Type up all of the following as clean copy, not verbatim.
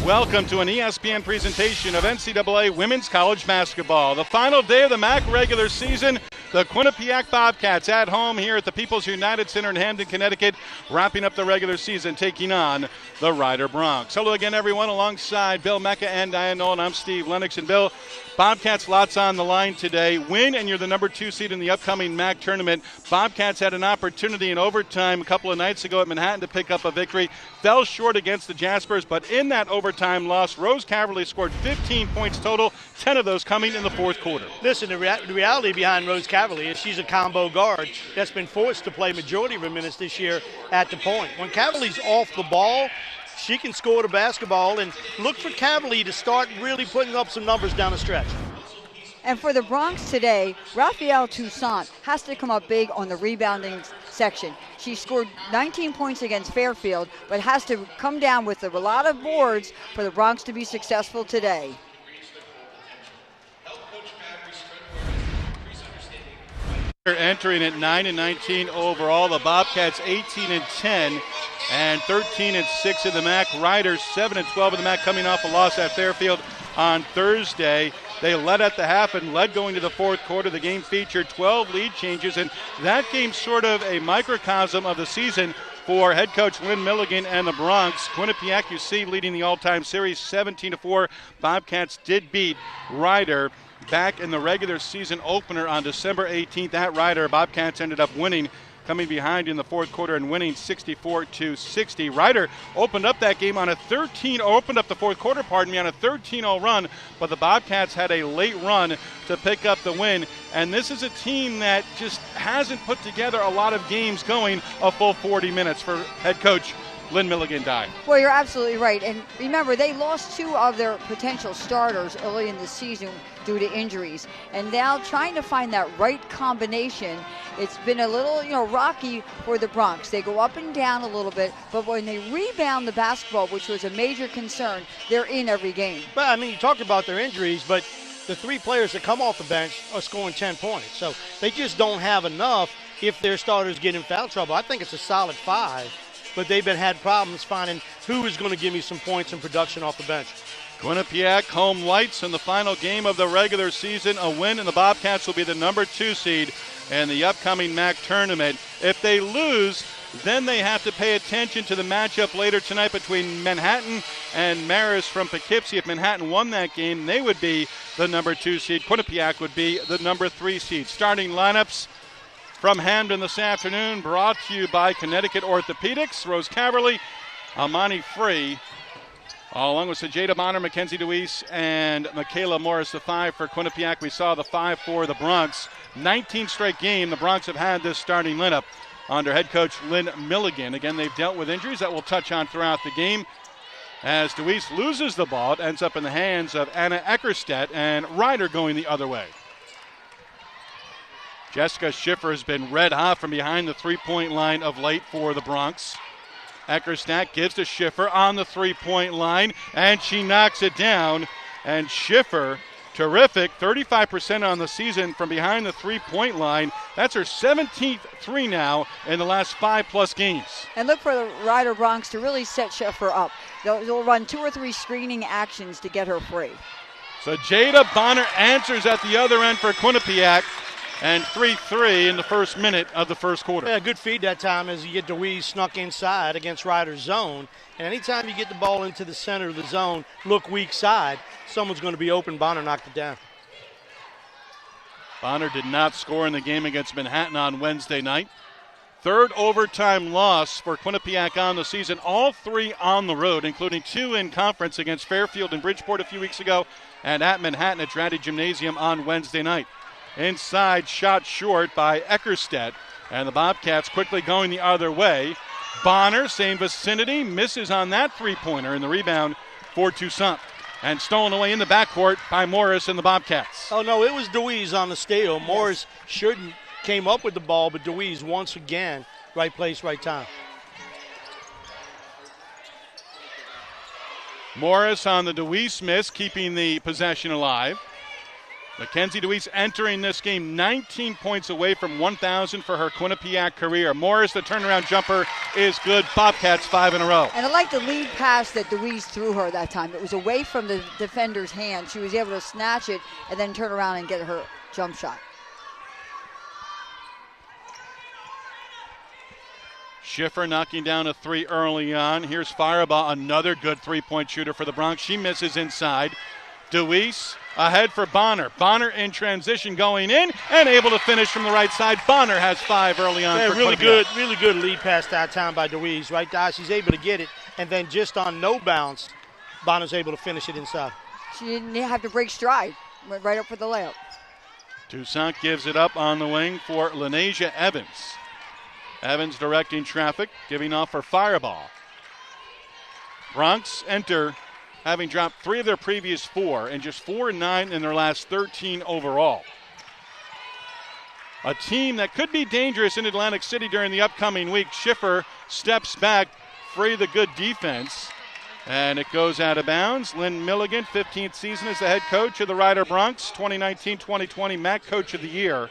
Welcome to an ESPN presentation of NCAA Women's College Basketball. The final day of the MAC regular season, the Quinnipiac Bobcats at home here at the People's United Center in Hamden, Connecticut, wrapping up the regular season, taking on the Rider Broncs. Hello again, everyone, alongside Bill Mecca and Diane Nolan. I'm Steve Lennox. And Bill, Bobcats, lots on the line today. Win, and you're the number 2 seed in the upcoming MAC tournament. Bobcats had an opportunity in overtime a couple of nights ago at Manhattan to pick up a victory. Fell short against the Jaspers, but in that overtime loss, Rose Caverly scored 15 points total, 10 of those coming in the fourth quarter. Listen, the reality behind Rose Caverly is she's a combo guard that's been forced to play majority of her minutes this year at the point. When Caverly's off the ball, she can score the basketball, and look for Caverly to start really putting up some numbers down the stretch. And for the Broncs today, Raphael Toussaint has to come up big on the rebounding section. She scored 19 points against Fairfield, but has to come down with a lot of boards for the Broncs to be successful today. Entering at 9-19 overall, the Bobcats 18-10 and 13-6 in the MAC. Riders 7-12 in the MAC, coming off a loss at Fairfield on Thursday. They led at the half and led going to the fourth quarter. The game featured 12 lead changes, and that game sort of a microcosm of the season for head coach Lynn Milligan and the Broncs. Quinnipiac, you see, leading the all-time series 17-4. Bobcats did beat Rider back in the regular season opener on December 18th at Rider. Bobcats ended up winning, coming behind in the fourth quarter and winning 64-60. Rider opened up that game on a 13-0 run, but the Bobcats had a late run to pick up the win. And this is a team that just hasn't put together a lot of games going a full 40 minutes for head coach Lynn Milligan. Well, you're absolutely right. And remember, they lost 2 of their potential starters early in the season due to injuries. And now trying to find that right combination, it's been a little, rocky for the Broncs. They go up and down a little bit, but when they rebound the basketball, which was a major concern, they're in every game. But, I mean, you talked about their injuries, but the 3 players that come off the bench are scoring 10 points. So they just don't have enough if their starters get in foul trouble. I think it's a solid 5. But they've had problems finding who is going to give me some points and production off the bench. Quinnipiac home lights in the final game of the regular season. A win, and the Bobcats will be the number 2 seed in the upcoming MAC tournament. If they lose, then they have to pay attention to the matchup later tonight between Manhattan and Marist from Poughkeepsie. If Manhattan won that game, they would be the number 2 seed. Quinnipiac would be the number 3 seed. Starting lineups from Hamden this afternoon, brought to you by Connecticut Orthopedics. Rose Caverly, Amani Free, along with Sajeda Bonner, Mackenzie Deweese, and Michaela Morris, the 5 for Quinnipiac. We saw the 5 for the Broncs. 19th straight game the Broncs have had this starting lineup under head coach Lynn Milligan. Again, they've dealt with injuries that we'll touch on throughout the game. As Deweese loses the ball, it ends up in the hands of Anna Eckerstedt, and Ryder going the other way. Jessica Schiffer has been red hot from behind the three-point line of late for the Broncs. Eckerstedt gives to Schiffer on the three-point line, and she knocks it down. And Schiffer, terrific, 35% on the season from behind the three-point line. That's her 17th 3 now in the last 5+ games. And look for the Rider Broncs to really set Schiffer up. They'll run 2 or 3 screening actions to get her free. So Jada Bonner answers at the other end for Quinnipiac. And 3-3 in the first minute of the first quarter. Yeah, good feed that time as you get Deweese snuck inside against Ryder's zone. And anytime you get the ball into the center of the zone, look weak side, someone's going to be open. Bonner knocked it down. Bonner did not score in the game against Manhattan on Wednesday night. 3rd overtime loss for Quinnipiac on the season, all 3 on the road, including 2 in conference against Fairfield and Bridgeport a few weeks ago, and at Manhattan at Draddy Gymnasium on Wednesday night. Inside shot short by Eckerstedt, and the Bobcats quickly going the other way. Bonner, same vicinity, misses on that three-pointer, and the rebound for Toussaint. And stolen away in the backcourt by Morris and the Bobcats. Oh, no, it was Deweese on the steal. Yes. Morris shouldn't came up with the ball, but Deweese once again, right place, right time. Morris on the Deweese miss, keeping the possession alive. Mackenzie Deweese entering this game 19 points away from 1,000 for her Quinnipiac career. Morris, the turnaround jumper, is good. Bobcats 5 in a row. And I like the lead pass that Deweese threw her that time. It was away from the defender's hand. She was able to snatch it and then turn around and get her jump shot. Schiffer knocking down a 3 early on. Here's Fireball, another good three-point shooter for the Bronx. She misses inside. Deweese ahead for Bonner. Bonner in transition going in and able to finish from the right side. Bonner has 5 early on. For really good lead pass that time by Deweese, right, Di? She's able to get it, and then just on no bounce, Bonner's able to finish it inside. She didn't have to break stride. Went right up for the layup. Toussaint gives it up on the wing for Lenasia Evans. Evans directing traffic, giving off for Fireball. Bronx enter having dropped 3 of their previous 4 and just 4-9 in their last 13 overall. A team that could be dangerous in Atlantic City during the upcoming week. Schiffer steps back, free the good defense, and it goes out of bounds. Lynn Milligan, 15th season as the head coach of the Rider Bronx, 2019-2020 MAC Coach of the Year.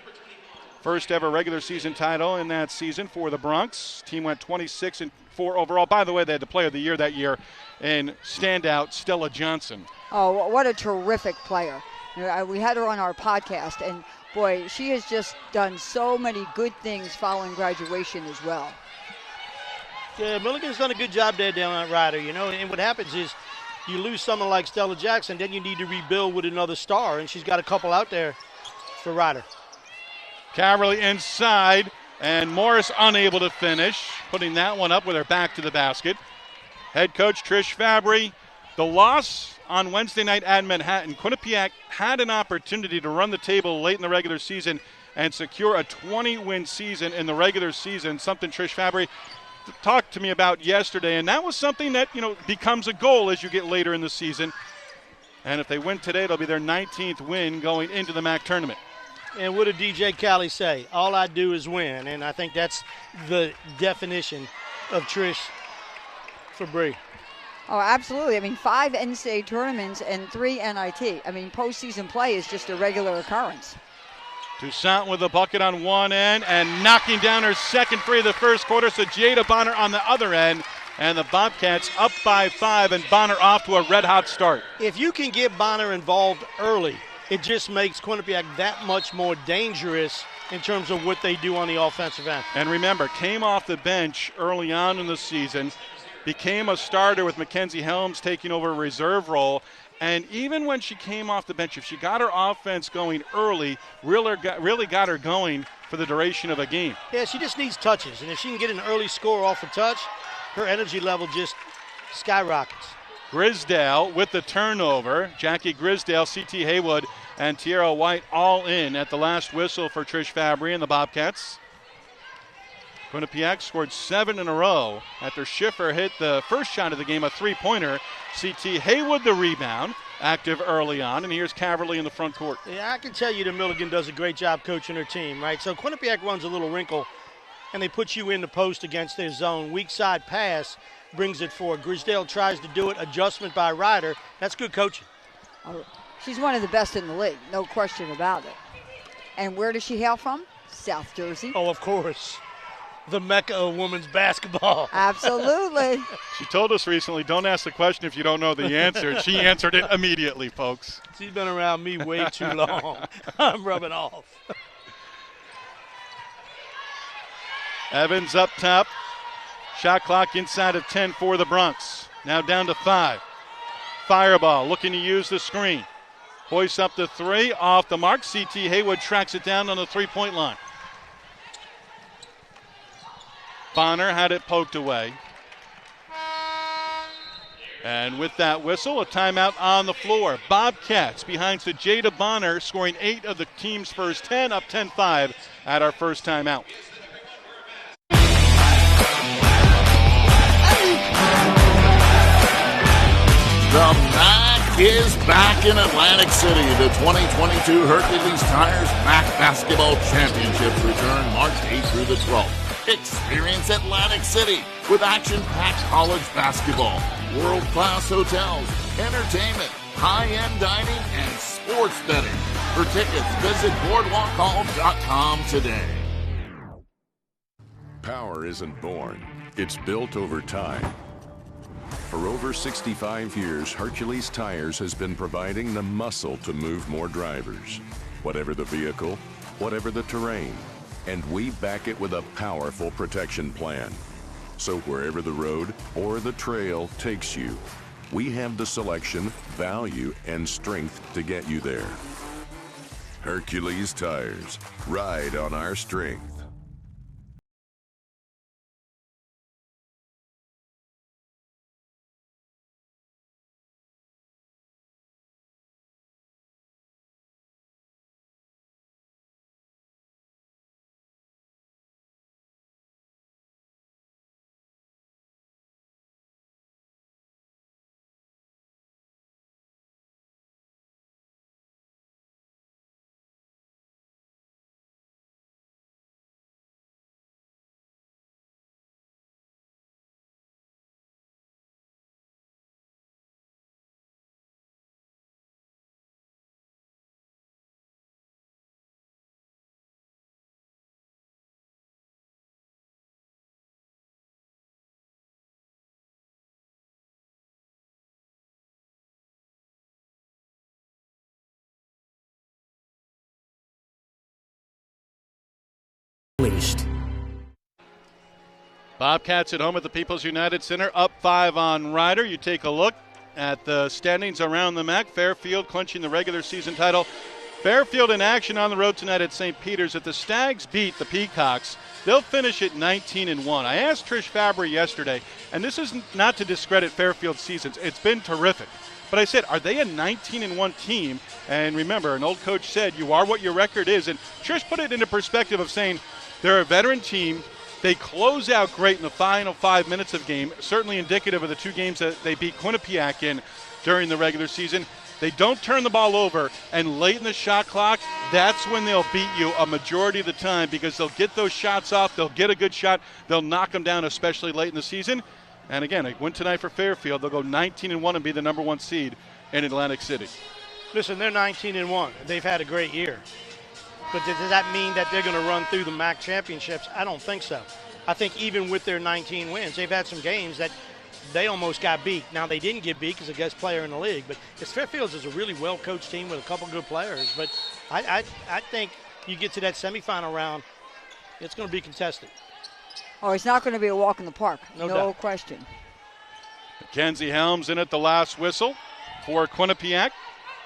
First ever regular season title in that season for the Bronx. Team went 26-4 overall. By the way, they had the player of the year that year in standout Stella Johnson. Oh, what a terrific player. We had her on our podcast, and boy, she has just done so many good things following graduation as well. Yeah, Milligan's done a good job there down at Rider, and what happens is you lose someone like Stella Jackson, then you need to rebuild with another star, and she's got a couple out there for Rider. Caverly inside, and Morris unable to finish, putting that one up with her back to the basket. Head coach Trish Fabry, the loss on Wednesday night at Manhattan. Quinnipiac had an opportunity to run the table late in the regular season and secure a 20-win season in the regular season, something Trish Fabry talked to me about yesterday, and that was something that, becomes a goal as you get later in the season. And if they win today, it'll be their 19th win going into the MAC tournament. And what did DJ Cali say? All I do is win. And I think that's the definition of Trish Fabry. Oh, absolutely. 5 NCAA tournaments and 3 NIT. Postseason play is just a regular occurrence. Toussaint with a bucket on one end and knocking down her second free of the first quarter. So Jada Bonner on the other end. And the Bobcats up by 5, and Bonner off to a red-hot start. If you can get Bonner involved early, it just makes Quinnipiac that much more dangerous in terms of what they do on the offensive end. And remember, came off the bench early on in the season, became a starter with Mackenzie Helms taking over a reserve role. And even when she came off the bench, if she got her offense going early, really got her going for the duration of a game. Yeah, she just needs touches. And if she can get an early score off a touch, her energy level just skyrockets. Grisdale with the turnover. Jackie Grisdale, C.T. Haywood, and Tierra White all in at the last whistle for Trish Fabry and the Bobcats. Quinnipiac scored 7 in a row after Schiffer hit the first shot of the game, a three-pointer. C.T. Haywood the rebound, active early on, and here's Caverly in the front court. Yeah, I can tell you that Milligan does a great job coaching her team, right? So Quinnipiac runs a little wrinkle, and they put you in the post against their zone. Weak side pass brings it forward. Grisdale tries to do it. Adjustment by Ryder. That's good coaching. She's one of the best in the league, no question about it. And where does she hail from? South Jersey. Oh, of course. The mecca of women's basketball. Absolutely. She told us recently, don't ask the question if you don't know the answer. She answered it immediately, folks. She's been around me way too long. I'm rubbing off. Evans up top. Shot clock inside of 10 for the Bronx. Now down to 5. Fireball looking to use the screen. Hoists up the 3. Off the mark. C.T. Haywood tracks it down on the three-point line. Bonner had it poked away. And with that whistle, a timeout on the floor. Bobcats behind Jada Bonner, scoring 8 of the team's first 10, up 10-5 at our first timeout. The MAC is back in Atlantic City. The 2022 Hercules Tires MAC Basketball Championships return March 8th through the 12th. Experience Atlantic City with action-packed college basketball, world-class hotels, entertainment, high-end dining, and sports betting. For tickets, visit boardwalkhall.com today. Power isn't born, it's built over time. For over 65 years, Hercules Tires has been providing the muscle to move more drivers. Whatever the vehicle, whatever the terrain, and we back it with a powerful protection plan. So wherever the road or the trail takes you, we have the selection, value, and strength to get you there. Hercules Tires, ride on our strength. Bobcats at home at the People's United Center, up 5 on Ryder. You take a look at the standings around the MAC. Fairfield clinching the regular season title. Fairfield in action on the road tonight at St. Peter's. If the Stags beat the Peacocks, they'll finish at 19-1. I asked Trish Fabry yesterday, and this is not to discredit Fairfield's seasons. It's been terrific. But I said, are they a 19-1 team? And remember, an old coach said, you are what your record is. And Trish put it into perspective of saying they're a veteran team. They close out great in the final 5 minutes of game, certainly indicative of the 2 games that they beat Quinnipiac in during the regular season. They don't turn the ball over, and late in the shot clock, that's when they'll beat you a majority of the time because they'll get those shots off, they'll get a good shot, they'll knock them down, especially late in the season. And again, a win tonight for Fairfield. They'll go 19-1 and be the number 1 seed in Atlantic City. Listen, they're 19-1. They've had a great year. But does that mean that they're going to run through the MAC championships? I don't think so. I think even with their 19 wins, they've had some games that they almost got beat. Now, they didn't get beat because the best player in the league. But Fairfield is a really well-coached team with a couple good players. But I think you get to that semifinal round, it's going to be contested. Oh, it's not going to be a walk in the park. No No doubt. question. Mackenzie Helms in at the last whistle for Quinnipiac.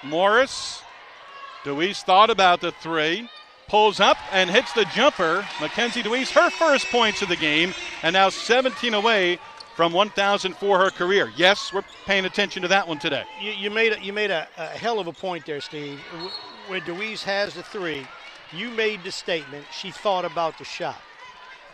Morris. Deweese thought about the 3. Pulls up and hits the jumper. Mackenzie Deweese, her first points of the game, and now 17 away from 1,000 for her career. Yes, we're paying attention to that one today. You made a hell of a point there, Steve. Where Deweese has the 3, you made the statement, she thought about the shot.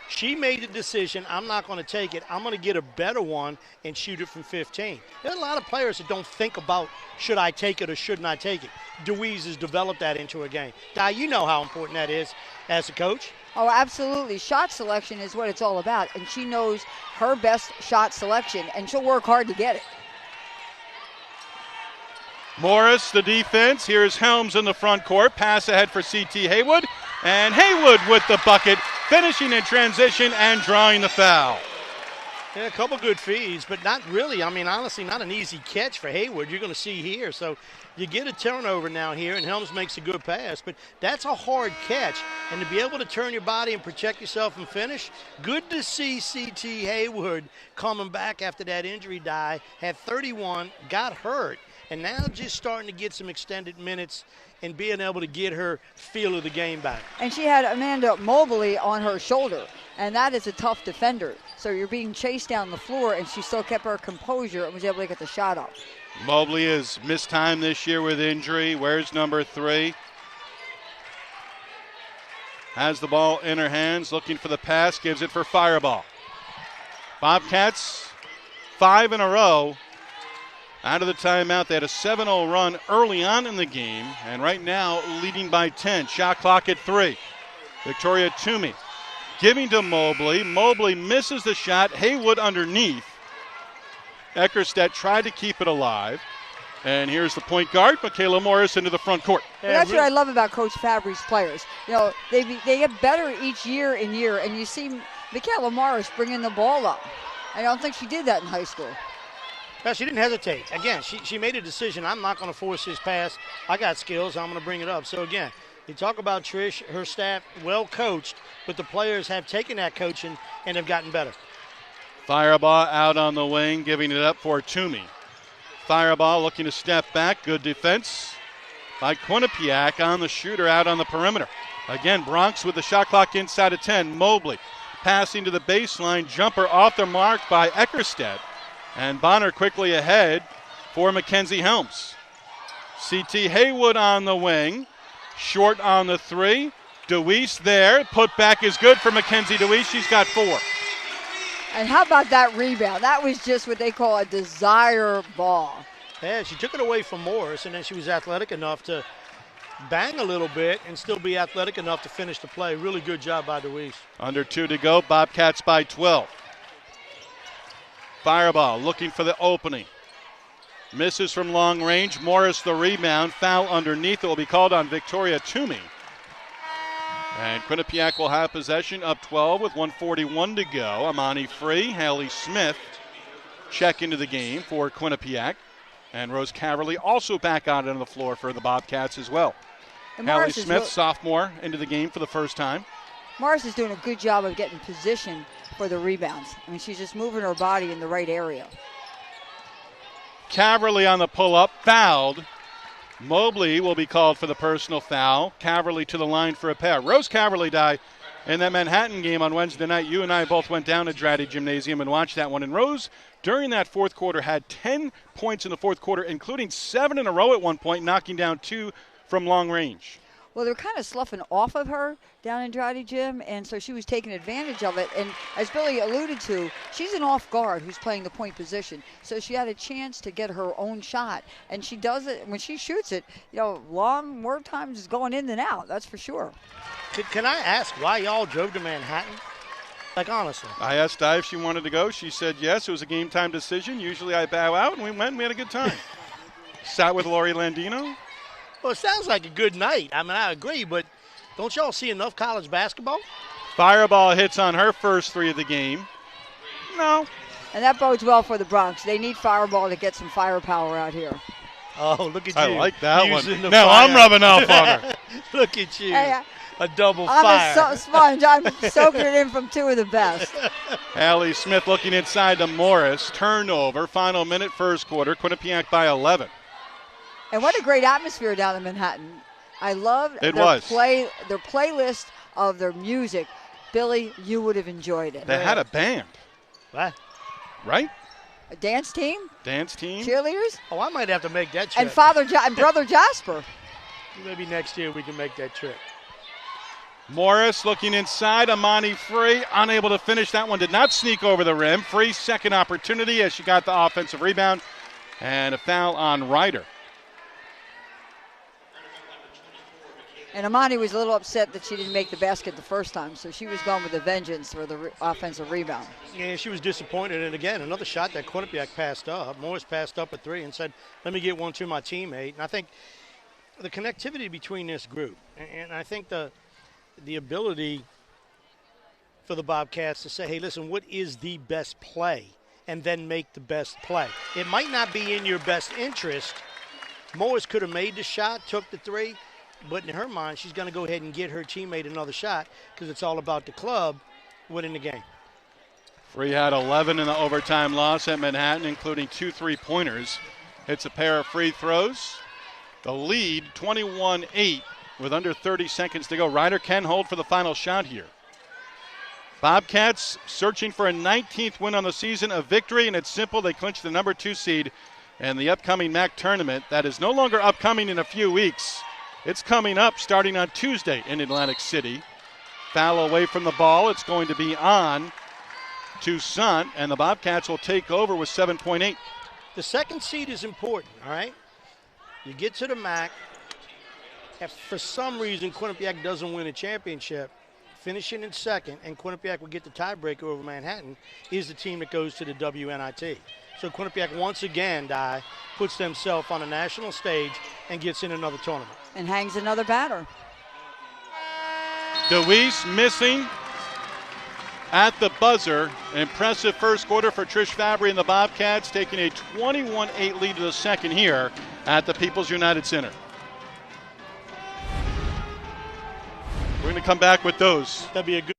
She made the decision, I'm not going to take it. I'm going to get a better one and shoot it from 15. There are a lot of players that don't think about should I take it or shouldn't I take it. Deweese has developed that into a game. Di, you know how important that is as a coach. Oh, absolutely. Shot selection is what it's all about, and she knows her best shot selection, and she'll work hard to get it. Morris, the defense. Here's Helms in the front court. Pass ahead for C.T. Haywood. And Haywood with the bucket, finishing in transition and drawing the foul. Yeah, a couple good feeds, but not really. I mean, honestly, not an easy catch for Haywood. You're going to see here. So you get a turnover now here, and Helms makes a good pass. But that's a hard catch. And to be able to turn your body and protect yourself and finish, good to see C.T. Haywood coming back after that injury. Had 31, got hurt, and now just starting to get some extended minutes and being able to get her feel of the game back. And she had Amanda Mobley on her shoulder, and that is a tough defender. So you're being chased down the floor, and she still kept her composure and was able to get the shot off. Mobley has missed time this year with injury. Where's number 3? Has the ball in her hands, looking for the pass, gives it for Fireball. Bobcats, 5 in a row. Out of the timeout, they had a 7-0 run early on in the game, and right now leading by 10. Shot clock at 3. Victoria Toomey giving to Mobley. Mobley misses the shot. Haywood underneath. Eckerstedt tried to keep it alive. And here's the point guard, Michaela Morris, into the front court. Well, that's what I love about Coach Fabry's players. You know, they get better each year and year, and you see Michaela Morris bringing the ball up. I don't think she did that in high school. No, she didn't hesitate. Again, she made a decision. I'm not going to force his pass. I got skills. I'm going to bring it up. So, again, you talk about Trish, her staff, well coached, but the players have taken that coaching and have gotten better. Fireball out on the wing, giving it up for Toomey. Fireball looking to step back. Good defense by Quinnipiac on the shooter out on the perimeter. Again, Bronx with the shot clock inside of 10. Mobley passing to the baseline. Jumper off the mark by Eckerstedt. And Bonner quickly ahead for Mackenzie Helms. C.T. Haywood on the wing. Short on the three. DeWeese there. Put back is good for Mackenzie DeWeese. She's got 4. And how about that rebound? That was just what they call a desire ball. Yeah, she took it away from Morris, and then she was athletic enough to bang a little bit and still be athletic enough to finish the play. Really good job by DeWeese. Under 2 to go. Bobcats by 12. Fireball looking for the opening. Misses from long range. Morris the rebound. Foul underneath. It will be called on Victoria Toomey. And Quinnipiac will have possession up 12 with 1:41 to go. Amani Free, Hallie Smith check into the game for Quinnipiac. And Rose Caverly also back out on the floor for the Bobcats as well. Hallie Smith, sophomore, into the game for the first time. Morris is doing a good job of getting position for the rebounds. I mean, she's just moving her body in the right area. Caverly on the pull-up, fouled. Mobley will be called for the personal foul. Caverly to the line for a pair. Rose Caverly died in that Manhattan game on Wednesday night. You and I both went down to Draddy Gymnasium and watched that one. And Rose, during that fourth quarter, had 10 points in the fourth quarter, including 7 in a row at one point, knocking down 2 from long range. Well, they're kind of sloughing off of her down in Draddy Gym, and so she was taking advantage of it. And as Billy alluded to, she's an off guard who's playing the point position. So she had a chance to get her own shot. And she does it, when she shoots it, you know, long, more times is going in than out, that's for sure. Can I ask why y'all drove to Manhattan? Like, honestly. I asked Di if she wanted to go. She said yes. It was a game time decision. Usually I bow out, and we went and we had a good time. Sat with Lori Landino. Well, it sounds like a good night. I mean, I agree, but don't y'all see enough college basketball? Fireball hits on her first 3 of the game. No. And that bodes well for the Bronx. They need Fireball to get some firepower out here. Oh, look at you. I like that one. Now I'm rubbing off on her. Look at you. Hey, a double fire. fire. I'm a sponge. I'm soaking it in from 2 of the best. Hallie Smith looking inside to Morris. Turnover. Final minute, first quarter. Quinnipiac by 11. And what a great atmosphere down in Manhattan. I love their playlist of their music. Billy, you would have enjoyed it. They had a band. What? Right? A dance team? Dance team? Cheerleaders? Oh, I might have to make that trip. And and Brother Jasper. Maybe next year we can make that trip. Morris looking inside. Amani Free, unable to finish. That one did not sneak over the rim. Free, second opportunity as she got the offensive rebound. And a foul on Ryder. And Amani was a little upset that she didn't make the basket the first time, so she was going with a vengeance for the offensive rebound. Yeah, she was disappointed. And, again, another shot that Quinnipiac passed up. Morris passed up a 3 and said, let me get one to my teammate. And I think the connectivity between this group, and I think the ability for the Bobcats to say, hey, listen, what is the best play? And then make the best play. It might not be in your best interest. Morris could have made the shot, took the 3. But in her mind, she's going to go ahead and get her teammate another shot because it's all about the club winning the game. Free had 11 in the overtime loss at Manhattan, including 2 3-pointers. Hits a pair of free throws. The lead, 21-8, with under 30 seconds to go. Ryder can hold for the final shot here. Bobcats searching for a 19th win on the season, a victory, and it's simple. They clinch the number 2 seed and the upcoming MAC tournament. That is no longer upcoming in a few weeks. It's coming up starting on Tuesday in Atlantic City. Foul away from the ball. It's going to be on Toussaint, and the Bobcats will take over with 7.8. The second seed is important, all right? You get to the MAC. If for some reason Quinnipiac doesn't win a championship, finishing in second, and Quinnipiac would get the tiebreaker over Manhattan, is the team that goes to the WNIT. So Quinnipiac once again, puts themselves on a national stage and gets in another tournament. And hangs another batter. DeWeese missing at the buzzer. Impressive first quarter for Trish Fabry and the Bobcats, taking a 21-8 lead to the second here at the People's United Center. We're going to come back with those. That'd be a good.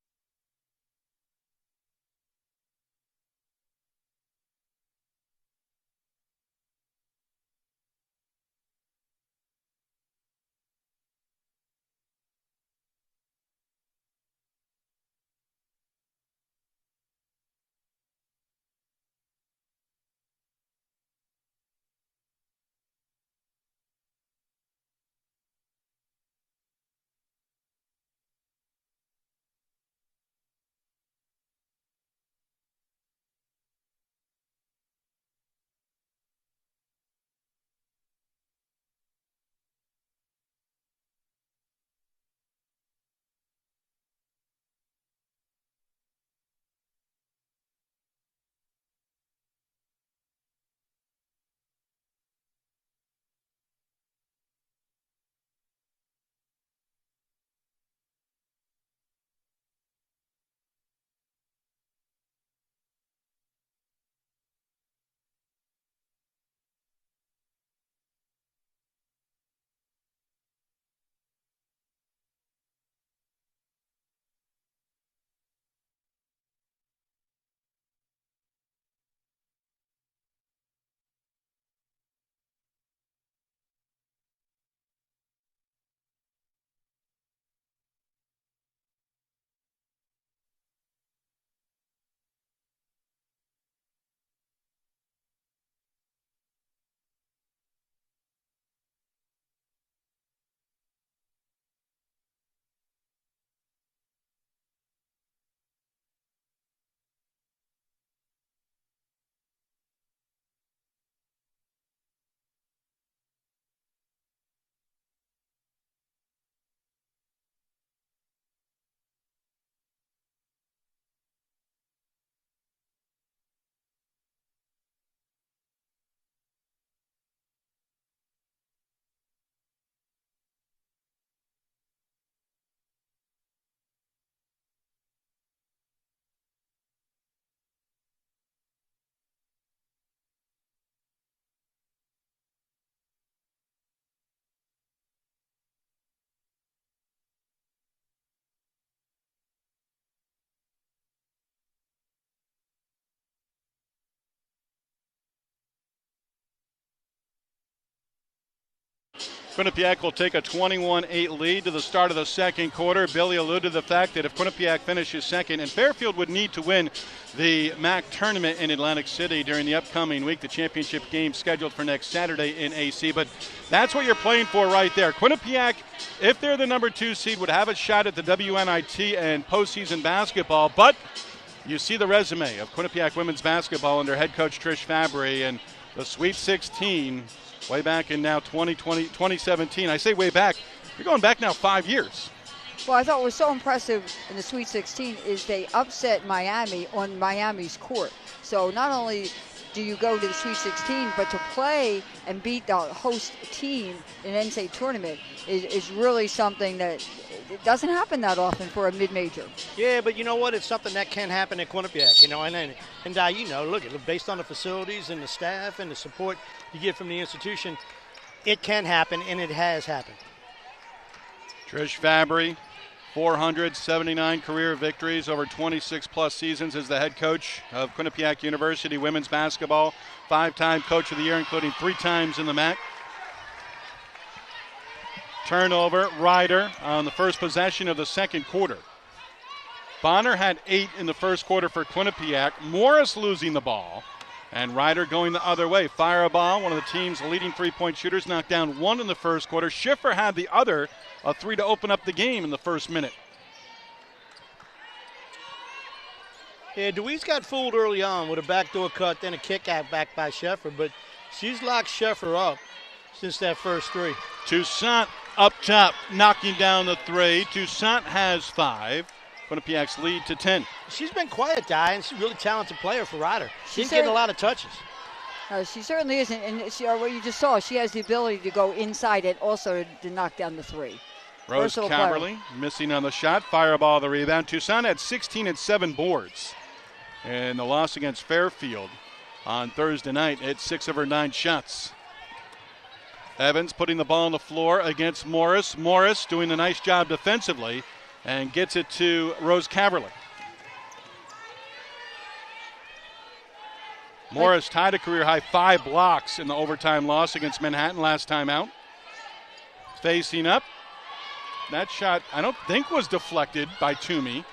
Quinnipiac will take a 21-8 lead to the start of the second quarter. Billy alluded to the fact that if Quinnipiac finishes second, and Fairfield would need to win the MAC tournament in Atlantic City during the upcoming week, the championship game scheduled for next Saturday in AC. But that's what you're playing for right there. Quinnipiac, if they're the number 2 seed, would have a shot at the WNIT and postseason basketball. But you see the resume of Quinnipiac women's basketball under head coach Trish Fabry and the Sweet 16 way back in now 2017. I say way back. You're going back now 5 years. Well, I thought what was so impressive in the Sweet 16 is they upset Miami on Miami's court. So not only do you go to the Sweet 16, but to play and beat the host team in an NCAA tournament is really something that it doesn't happen that often for a mid-major. Yeah, but you know what? It's something that can happen at Quinnipiac, you know. And you know, look, based on the facilities and the staff and the support you get from the institution, it can happen, and it has happened. Trish Fabry, 479 career victories over 26-plus seasons as the head coach of Quinnipiac University women's basketball. 5-time coach of the year, including 3 times in the MAC. Turnover, Ryder on the first possession of the second quarter. Bonner had 8 in the first quarter for Quinnipiac. Morris losing the ball. And Ryder going the other way. Fireball, one of the team's leading three-point shooters, knocked down 1 in the first quarter. Schiffer had the other, a 3 to open up the game in the first minute. Yeah, DeWeese got fooled early on with a backdoor cut, then a kick out back by Schiffer, but she's locked Schiffer up since that first 3. Toussaint up top, knocking down the 3. Toussaint has 5. Quinnipiac's lead to 10. She's been quiet, Di, and she's a really talented player for Ryder. She's She getting a lot of touches. She certainly isn't, and what you just saw, she has the ability to go inside and also to knock down the three. Rose Versatile Caberly missing on the shot. Fireball the rebound. Tucson had 16 and 7 boards. And the loss against Fairfield on Thursday night at 6 of her 9 shots. Evans putting the ball on the floor against Morris. Morris doing a nice job defensively and gets it to Rose Caberly. Morris tied a career-high 5 blocks in the overtime loss against Manhattan last time out. Facing up. That shot, I don't think, was deflected by Toomey.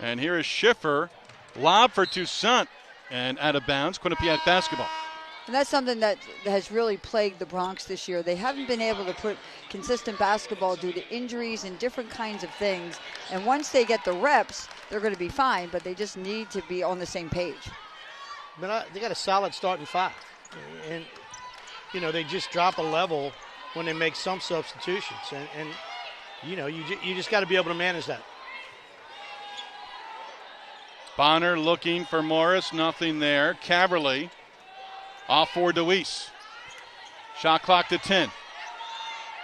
And here is Schiffer. Lob for Toussaint. And out of bounds, Quinnipiac basketball. And that's something that has really plagued the Bronx this year. They haven't been able to put consistent basketball due to injuries and different kinds of things. And once they get the reps, they're going to be fine, but they just need to be on the same page. But they got a solid starting 5. And, you know, they just drop a level when they make some substitutions. And you know, you just got to be able to manage that. Bonner looking for Morris. Nothing there. Caberly off for DeWeese. Shot clock to 10.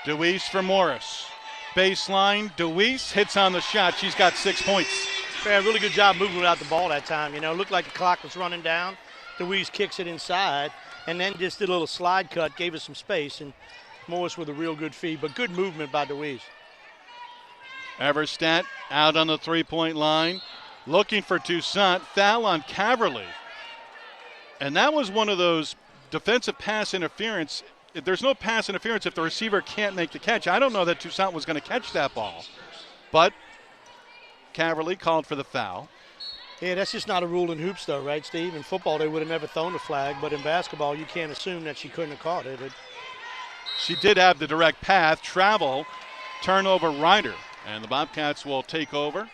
DeWeese for Morris. Baseline. DeWeese hits on the shot. She's got 6 points. Yeah, really good job moving without the ball that time. You know, looked like the clock was running down. DeWeese kicks it inside, and then just did a little slide cut, gave us some space, and Morris with a real good feed, but good movement by DeWeese. Everstat out on the three-point line. Looking for Toussaint. Foul on Caberly. And that was one of those defensive pass interference. There's no pass interference if the receiver can't make the catch. I don't know that Toussaint was going to catch that ball. But Caberly called for the foul. Yeah, that's just not a rule in hoops, though, right, Steve? In football, they would have never thrown the flag, but in basketball, you can't assume that she couldn't have caught it. She did have the direct path, travel, turnover, Ryder. And the Bobcats will take over,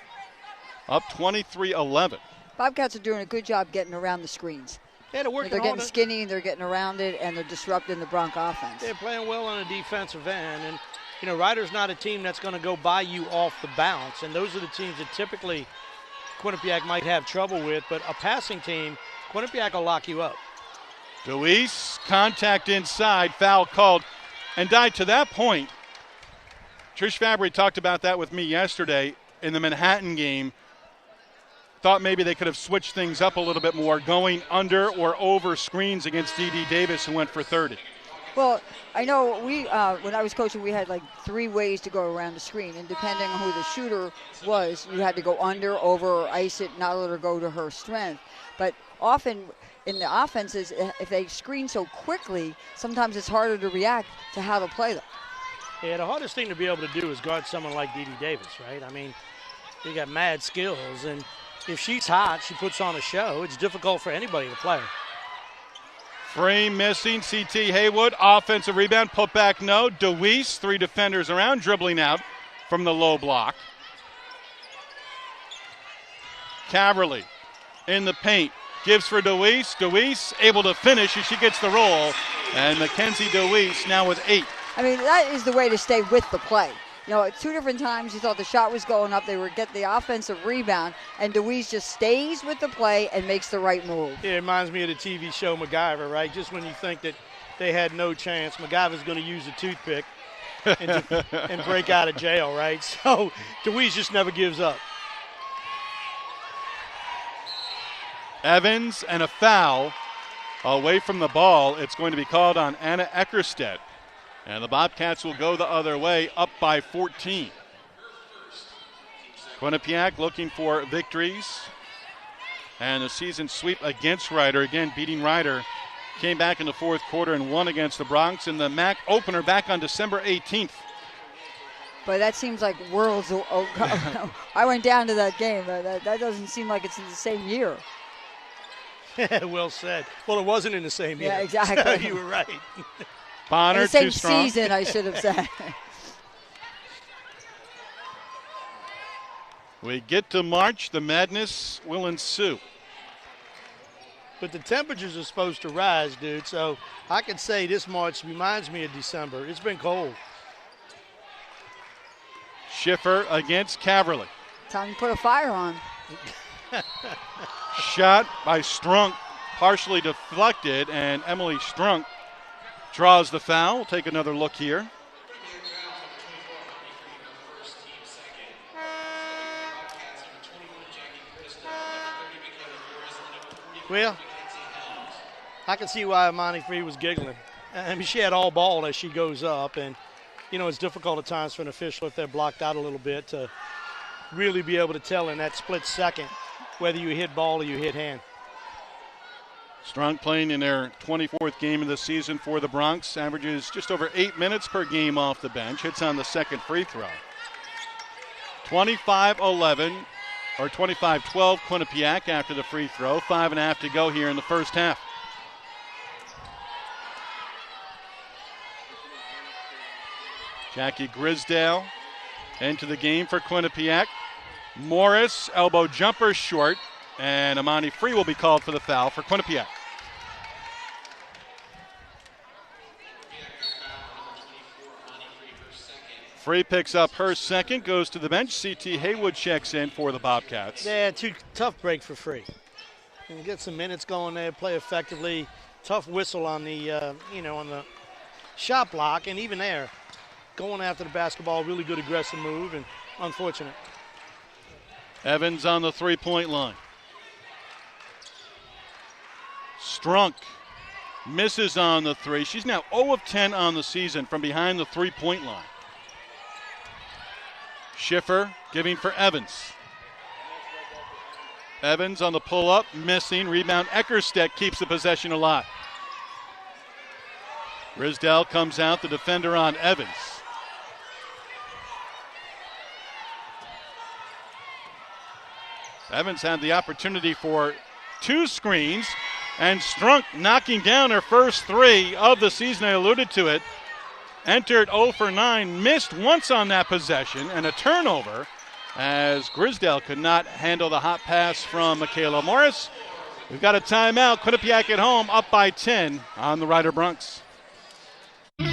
up 23-11. Bobcats are doing a good job getting around the screens. Yeah, they're getting skinny, they're getting around it, and they're disrupting the Bronx offense. They're playing well on the defensive end. And, you know, Ryder's not a team that's going to go by you off the bounce. And those are the teams that typically Quinnipiac might have trouble with. But a passing team, Quinnipiac will lock you up. DeWeese, contact inside, foul called. And Di, to that point, Trish Fabry talked about that with me yesterday in the Manhattan game. Thought maybe they could have switched things up a little bit more, going under or over screens against D.D. Davis, who went for 30. Well, I know when I was coaching, we had like 3 ways to go around the screen, and depending on who the shooter was, you had to go under, over, or ice it, not let her go to her strength. But often in the offenses, if they screen so quickly, sometimes it's harder to react to how to play them. Yeah, the hardest thing to be able to do is guard someone like D.D. Davis, right? I mean, you got mad skills, and if she's hot, she puts on a show. It's difficult for anybody to play her. Frame missing. C.T. Haywood, offensive rebound, put back no. DeWeese, 3 defenders around, dribbling out from the low block. Caberly in the paint, gives for DeWeese. DeWeese able to finish as she gets the roll. And Mackenzie DeWeese now with 8. I mean, that is the way to stay with the play. You know, at 2 different times you thought the shot was going up, they would get the offensive rebound, and DeWeese just stays with the play and makes the right move. Yeah, it reminds me of the TV show MacGyver, right? Just when you think that they had no chance, MacGyver's going to use a toothpick and break out of jail, right? So DeWeese just never gives up. Evans and a foul away from the ball. It's going to be called on Anna Eckerstedt. And the Bobcats will go the other way, up by 14. Quinnipiac looking for victories. And the season sweep against Ryder. Again, beating Ryder. Came back in the 4th quarter and won against the Bronx. And the MAC opener back on December 18th. But that seems like worlds ago. I went down to that game. That doesn't seem like it's in the same year. Well said. Well, it wasn't in the same year. Yeah, exactly. So you were right. Bonner, in the same too strong. season, I should have said. We get to March, the madness will ensue. But the temperatures are supposed to rise, dude. So I could say this March reminds me of December. It's been cold. Schiffer against Caberly. Time to put a fire on. Shot by Strunk, partially deflected, and Emily Strunk draws the foul. We'll take another look here. Well, I can see why Imani Free was giggling. I mean, she had all ball as she goes up, and, it's difficult at times for an official if they're blocked out a little bit to really be able to tell in that split second whether you hit ball or you hit hand. Strunk playing in their 24th game of the season for the Bronx, averages just over 8 minutes per game off the bench, hits on the second free throw. 25-11. Or 25-12 Quinnipiac after the free throw. 5.5 to go here in the first half. Jackie Grisdale into the game for Quinnipiac. Morris, elbow jumper short, and Imani Free will be called for the foul for Quinnipiac. Free picks up her second, goes to the bench. C.T. Haywood checks in for the Bobcats. Yeah, tough break for Free. And get some minutes going there, play effectively. Tough whistle on the, on the shot block, and even there, going after the basketball, really good aggressive move, and unfortunate. Evans on the three-point line. Strunk misses on the three. She's now 0 of 10 on the season from behind the three-point line. Schiffer giving for Evans. Evans on the pull-up, missing. Rebound, Eckerstedt keeps the possession alive. Grisdale comes out, the defender on Evans. Evans had the opportunity for 2 screens, and Strunk knocking down her first 3 of the season. I alluded to it. Entered 0 for 9, missed once on that possession, and a turnover as Grisdale could not handle the hot pass from Michaela Morris. We've got a timeout. Quinnipiac at home, up by 10 on the Ryder Bronx. The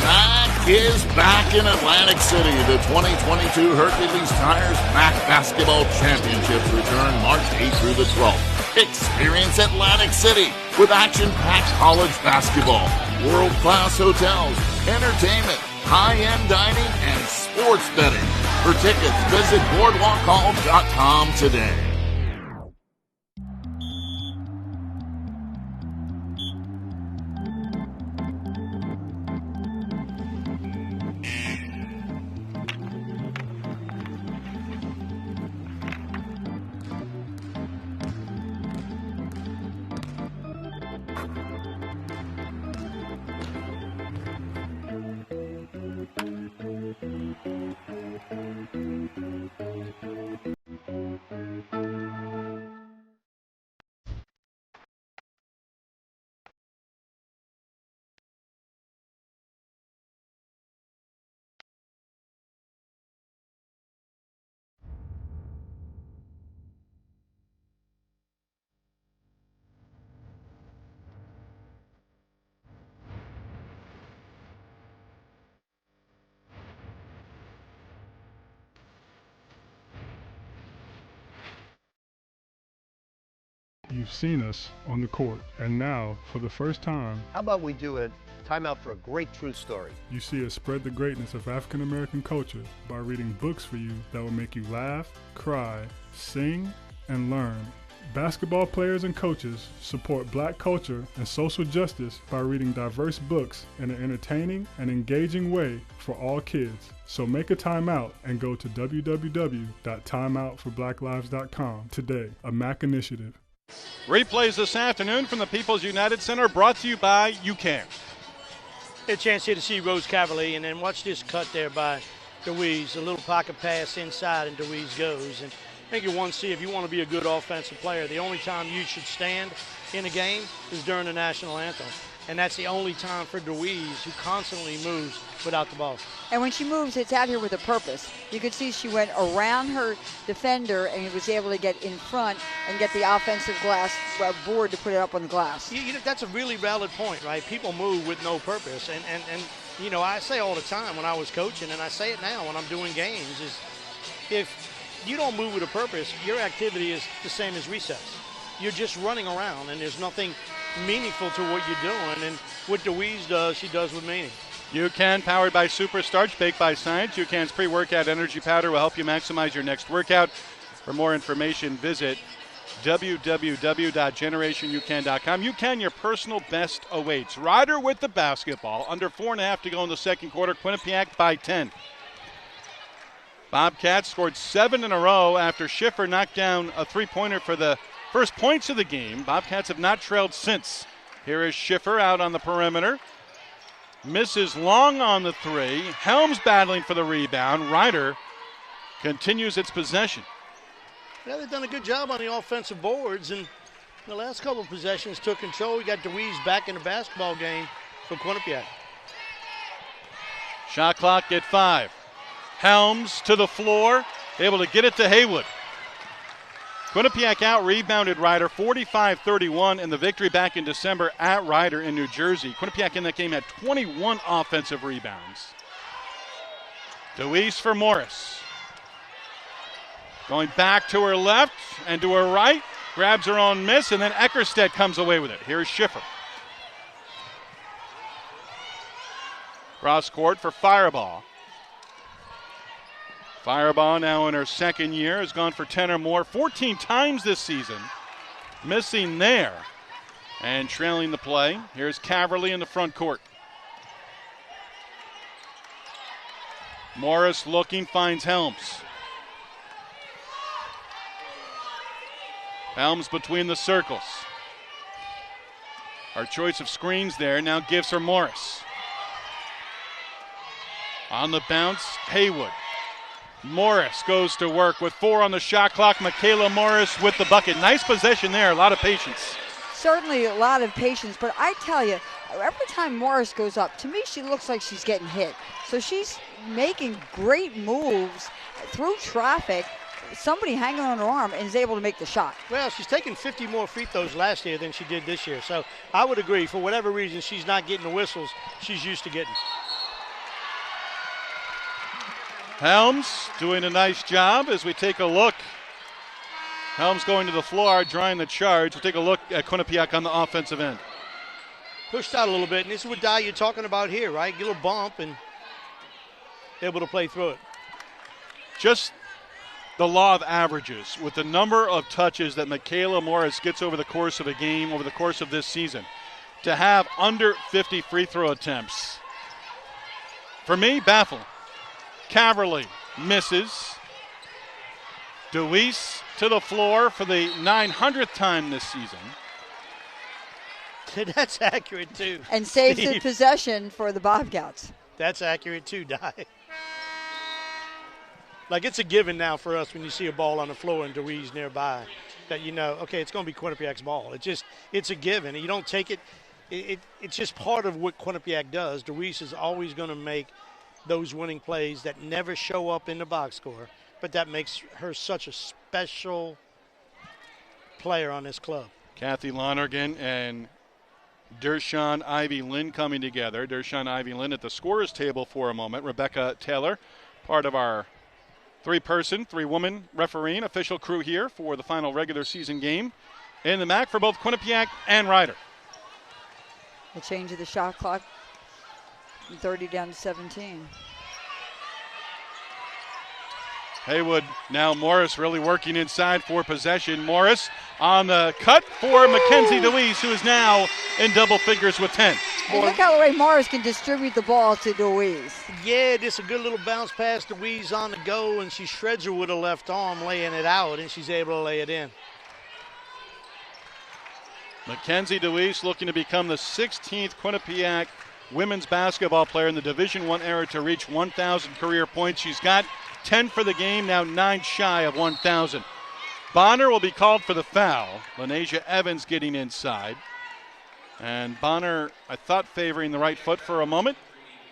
MAC is back in Atlantic City. The 2022 Hercules Tires MAC Basketball Championships return March 8th through the 12th. Experience Atlantic City with action-packed college basketball, world-class hotels, entertainment, high-end dining, and sports betting. For tickets, visit boardwalkhall.com today. You've seen us on the court, and now, for the first time, how about we do a timeout for a great true story? You see us spread the greatness of African American culture by reading books for you that will make you laugh, cry, sing, and learn. Basketball players and coaches support black culture and social justice by reading diverse books in an entertaining and engaging way for all kids. So make a timeout and go to www.timeoutforblacklives.com today. A MAC initiative. Replays this afternoon from the People's United Center, brought to you by UCAN. A chance here to see Rose Caverly, and then watch this cut there by DeWeese. A little pocket pass inside, and DeWeese goes. And I think you want to see, if you want to be a good offensive player, the only time you should stand in a game is during the national anthem. And that's the only time for DeWeese, who constantly moves without the ball. And when she moves, it's out here with a purpose. You could see she went around her defender and was able to get in front and get the offensive glass board to put it up on the glass. That's a really valid point, right? People move with no purpose. And you know, I say all the time when I was coaching, and I say it now when I'm doing games, is if you don't move with a purpose, your activity is the same as recess. You're just running around, and there's nothing meaningful to what you're doing. And what Deweese does, she does with meaning. UCAN, powered by Super Starch, baked by science. UCAN's pre-workout energy powder will help you maximize your next workout. For more information, visit www.generationucan.com. UCAN, your personal best awaits. Ryder with the basketball. Under 4.5 to go in the second quarter. Quinnipiac by 10. Bobcats scored 7 in a row after Schiffer knocked down a three-pointer for the first points of the game. Bobcats have not trailed since. Here is Schiffer out on the perimeter. Misses long on the three. Helms battling for the rebound. Ryder continues its possession. Yeah, they've done a good job on the offensive boards, and the last couple of possessions took control. We got Deweese back in the basketball game for Quinnipiac. Shot clock at 5. Helms to the floor, able to get it to Haywood. Quinnipiac out-rebounded Ryder 45-31 in the victory back in December at Ryder in New Jersey. Quinnipiac in that game had 21 offensive rebounds. Deweese for Morris. Going back to her left and to her right. Grabs her own miss, and then Eckerstedt comes away with it. Here's Schiffer. Cross court for Fireball. Fireball, now in her second year, has gone for 10 or more 14 times this season. Missing there and trailing the play. Here's Caverly in the front court. Morris looking, finds Helms. Helms between the circles. Our choice of screens there now gives her Morris. On the bounce, Haywood. Morris goes to work with 4 on the shot clock. Michaela Morris with the bucket. Nice possession there, a lot of patience. Certainly a lot of patience, but I tell you, every time Morris goes up, to me she looks like she's getting hit. So she's making great moves through traffic. Somebody hanging on her arm and is able to make the shot. Well, she's taken 50 more free throws last year than she did this year. So I would agree, for whatever reason she's not getting the whistles she's used to getting. Helms doing a nice job as we take a look. Helms going to the floor, drawing the charge. We'll take a look at Quinnipiac on the offensive end. Pushed out a little bit, and this is what Dye you're talking about here, right? Get a little bump and able to play through it. Just the law of averages with the number of touches that Michaela Morris gets over the course of a game, over the course of this season. To have under 50 free throw attempts, for me, baffling. Caverly misses. Deweese to the floor for the 900th time this season. That's accurate, too. And saves Steve. the possession for the Bobcats. That's accurate, too, Dye. Like, it's a given now for us when you see a ball on the floor and Deweese nearby that you know, okay, it's going to be Quinnipiac's ball. It's a given. You don't take it. It's just part of what Quinnipiac does. Deweese is always going to make those winning plays that never show up in the box score, but that makes her such a special player on this club. Kathy Lonergan and Dershawn Ivy Lynn coming together. Dershawn Ivy Lynn at the scorer's table for a moment. Rebecca Taylor, part of our three-woman refereeing official crew here for the final regular season game in the MAC for both Quinnipiac and Ryder. The change of the shot clock. 30 down to 17. Haywood, now Morris really working inside for possession. Morris on the cut for Mackenzie Deweese, who is now in double figures with 10. And look how the way Morris can distribute the ball to Deweese. Yeah, just a good little bounce pass. Deweese on the go, and she shreds her with her left arm, laying it out, and she's able to lay it in. Mackenzie Deweese looking to become the 16th Quinnipiac women's basketball player in the Division I era to reach 1,000 career points. She's got 10 for the game, now 9 shy of 1,000. Bonner will be called for the foul. Lanesia Evans getting inside. And Bonner, I thought, favoring the right foot for a moment.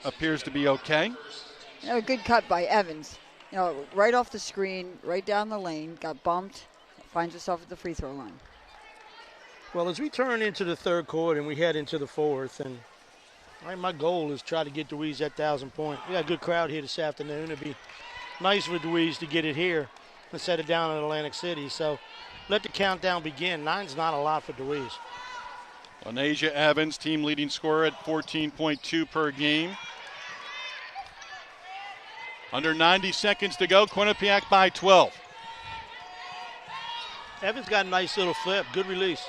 Appears to be okay. A good cut by Evans. Right off the screen, right down the lane, got bumped, finds herself at the free throw line. Well, as we turn into the third quarter and we head into the fourth, and All right, my goal is try to get Dewey's at 1,000 point. We got a good crowd here this afternoon. It'd be nice for Dewey's to get it here and set it down in Atlantic City. So let the countdown begin. 9's not a lot for Dewey's. Anasia Evans, team leading scorer at 14.2 per game. Under 90 seconds to go, Quinnipiac by 12. Evans got a nice little flip. Good release.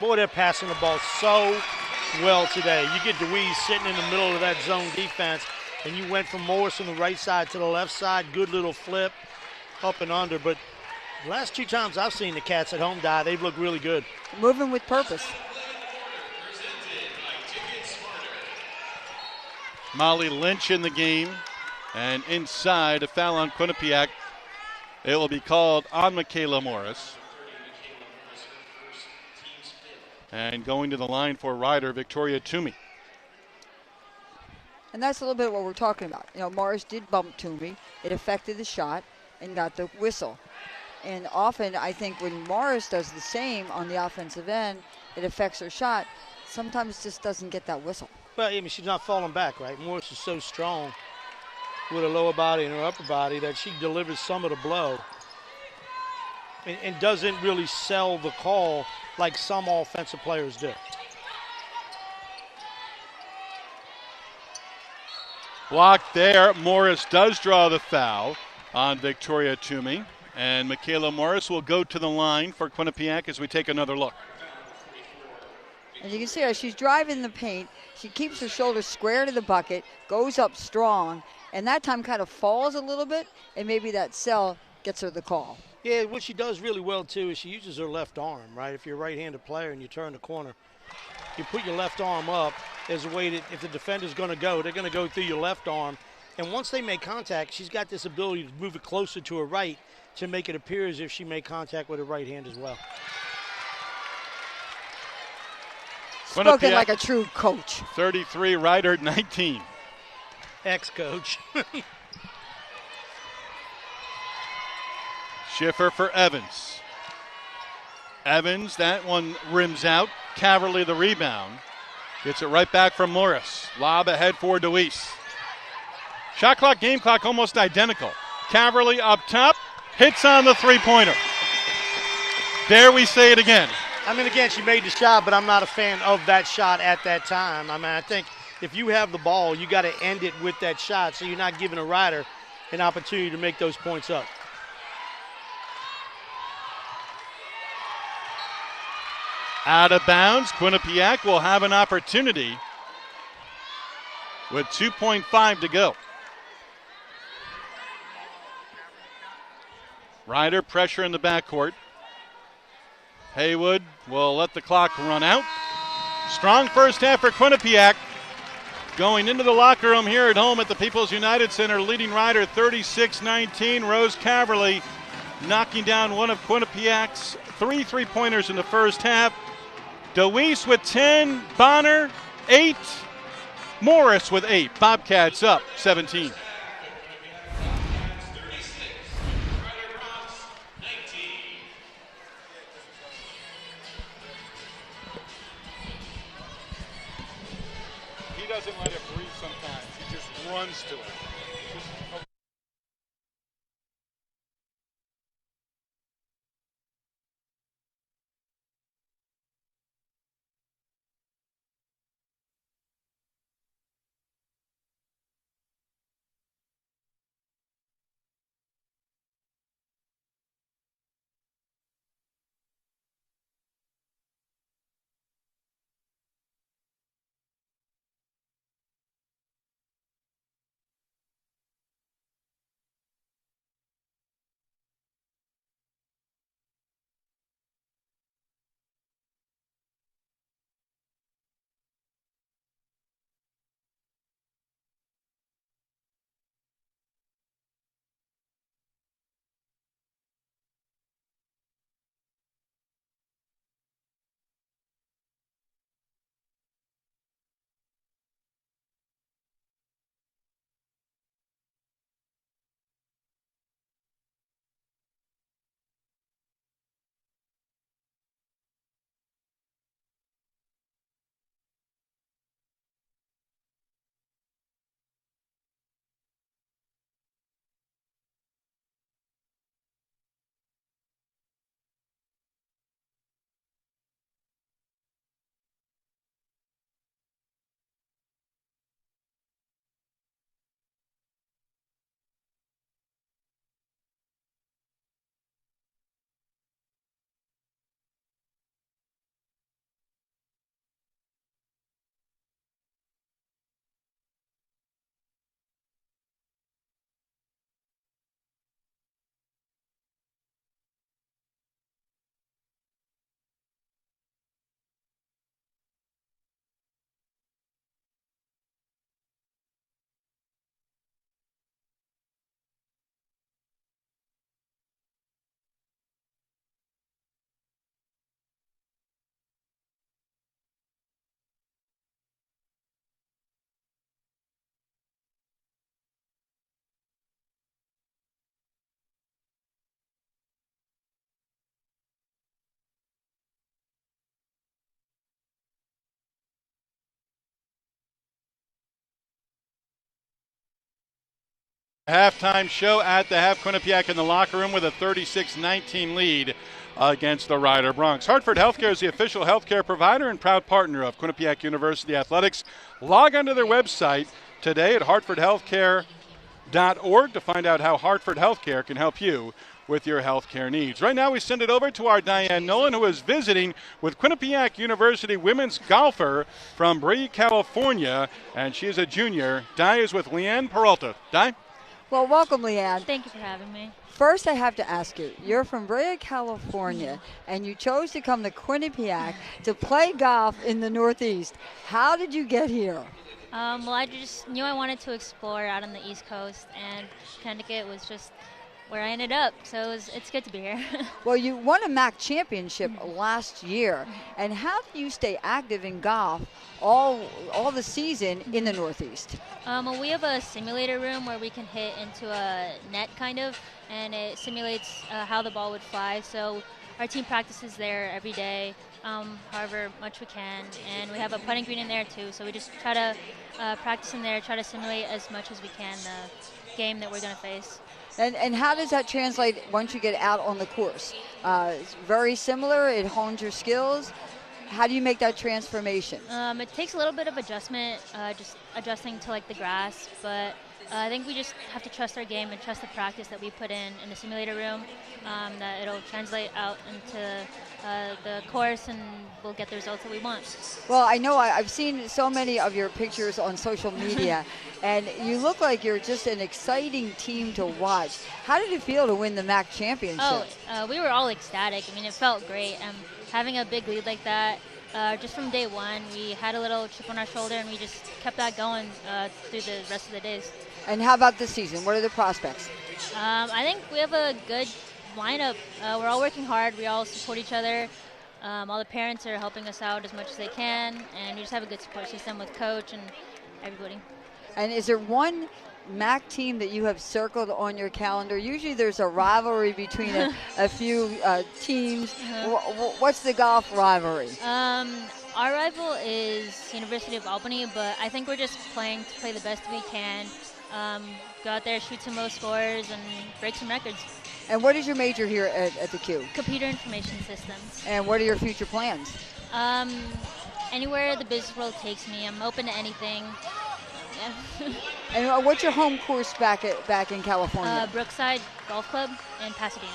Boy, they're passing the ball so well today. You get Dewey's sitting in the middle of that zone defense, and you went from Morris on the right side to the left side. Good little flip, up and under. But the last 2 times I've seen the Cats at home die, they've looked really good. Moving with purpose. Molly Lynch in the game, and inside a foul on Quinnipiac. It will be called on Michaela Morris. And going to the line for Ryder, Victoria Toomey. And that's a little bit what we're talking about. You know, Morris did bump Toomey. It affected the shot and got the whistle. And often, I think when Morris does the same on the offensive end, it affects her shot. Sometimes just doesn't get that whistle. Well, I mean, she's not falling back, right? Morris is so strong with her lower body and her upper body that she delivers some of the blow and doesn't really sell the call like some offensive players do. Blocked there. Morris does draw the foul on Victoria Toomey. And Michaela Morris will go to the line for Quinnipiac as we take another look. And you can see her, she's driving the paint. She keeps her shoulders square to the bucket, goes up strong, and that time kind of falls a little bit, and maybe that sell gets her the call. Yeah, what she does really well, too, is she uses her left arm, right? If you're a right-handed player and you turn the corner, you put your left arm up as a way that if the defender's going to go, they're going to go through your left arm. And once they make contact, she's got this ability to move it closer to her right to make it appear as if she made contact with her right hand as well. Spoken like a true coach. 33, Ryder 19. Ex-coach. Schiffer for Evans. Evans, that one rims out. Caverly the rebound. Gets it right back from Morris. Lob ahead for Deweese. Shot clock, game clock almost identical. Caverly up top. Hits on the three-pointer. There we say it again. I mean, again, she made the shot, but I'm not a fan of that shot at that time. I mean, I think if you have the ball, you got to end it with that shot so you're not giving a Ryder an opportunity to make those points up. Out of bounds, Quinnipiac will have an opportunity with 2.5 to go. Ryder pressure in the backcourt. Haywood will let the clock run out. Strong first half for Quinnipiac. Going into the locker room here at home at the People's United Center, leading Ryder 36-19. Rose Caverly knocking down one of Quinnipiac's 3 3-pointers in the first half. Deweese with 10, Bonner 8, Morris with 8. Bobcats up 17. He doesn't let it breathe sometimes. He just runs to it. Halftime show at the half. Quinnipiac in the locker room with a 36-19 lead against the Rider Broncs. Hartford Healthcare is the official healthcare provider and proud partner of Quinnipiac University Athletics. Log onto their website today at hartfordhealthcare.org to find out how Hartford Healthcare can help you with your healthcare needs. Right now we send it over to our Diane Nolan, who is visiting with Quinnipiac University women's golfer from Brea, California, and she is a junior. Di is with Leanne Peralta. Di? Well, welcome, Leanne. Thank you for having me. First, I have to ask you, you're from Brea, California, and you chose to come to Quinnipiac to play golf in the Northeast. How did you get here? Well, I just knew I wanted to explore out on the East Coast, and Connecticut was just where I ended up, so it's good to be here. Well, you won a MAC championship last year, and how do you stay active in golf all the season in the Northeast? Well, we have a simulator room where we can hit into a net, kind of, and it simulates how the ball would fly, so our team practices there every day, however much we can, and we have a putting green in there too, so we just try to practice in there, try to simulate as much as we can the game that we're going to face. And how does that translate once you get out on the course? It's very similar. It hones your skills. How do you make that transformation? It takes a little bit of adjustment, just adjusting to like the grass, but I think we just have to trust our game and trust the practice that we put in the simulator room, that it'll translate out into the course and we'll get the results that we want. Well, I know I've seen so many of your pictures on social media, and you look like you're just an exciting team to watch. How did it feel to win the MAC championship? Oh, we were all ecstatic. I mean, it felt great. Having a big lead like that, just from day one, we had a little chip on our shoulder, and we just kept that going through the rest of the days. And how about this season? What are the prospects? I think we have a good lineup. We're all working hard. We all support each other. All the parents are helping us out as much as they can, and we just have a good support system with coach and everybody. And is there one MAC team that you have circled on your calendar? Usually there's a rivalry between a few teams. What's the golf rivalry? Our rival is University of Albany, but I think we're just playing to play the best we can, go out there, shoot some low scores, and break some records. And what is your major here at the Q? Computer Information Systems. And what are your future plans? Anywhere the business world takes me. I'm open to anything. Yeah. And what's your home course back in California? Brookside Golf Club in Pasadena.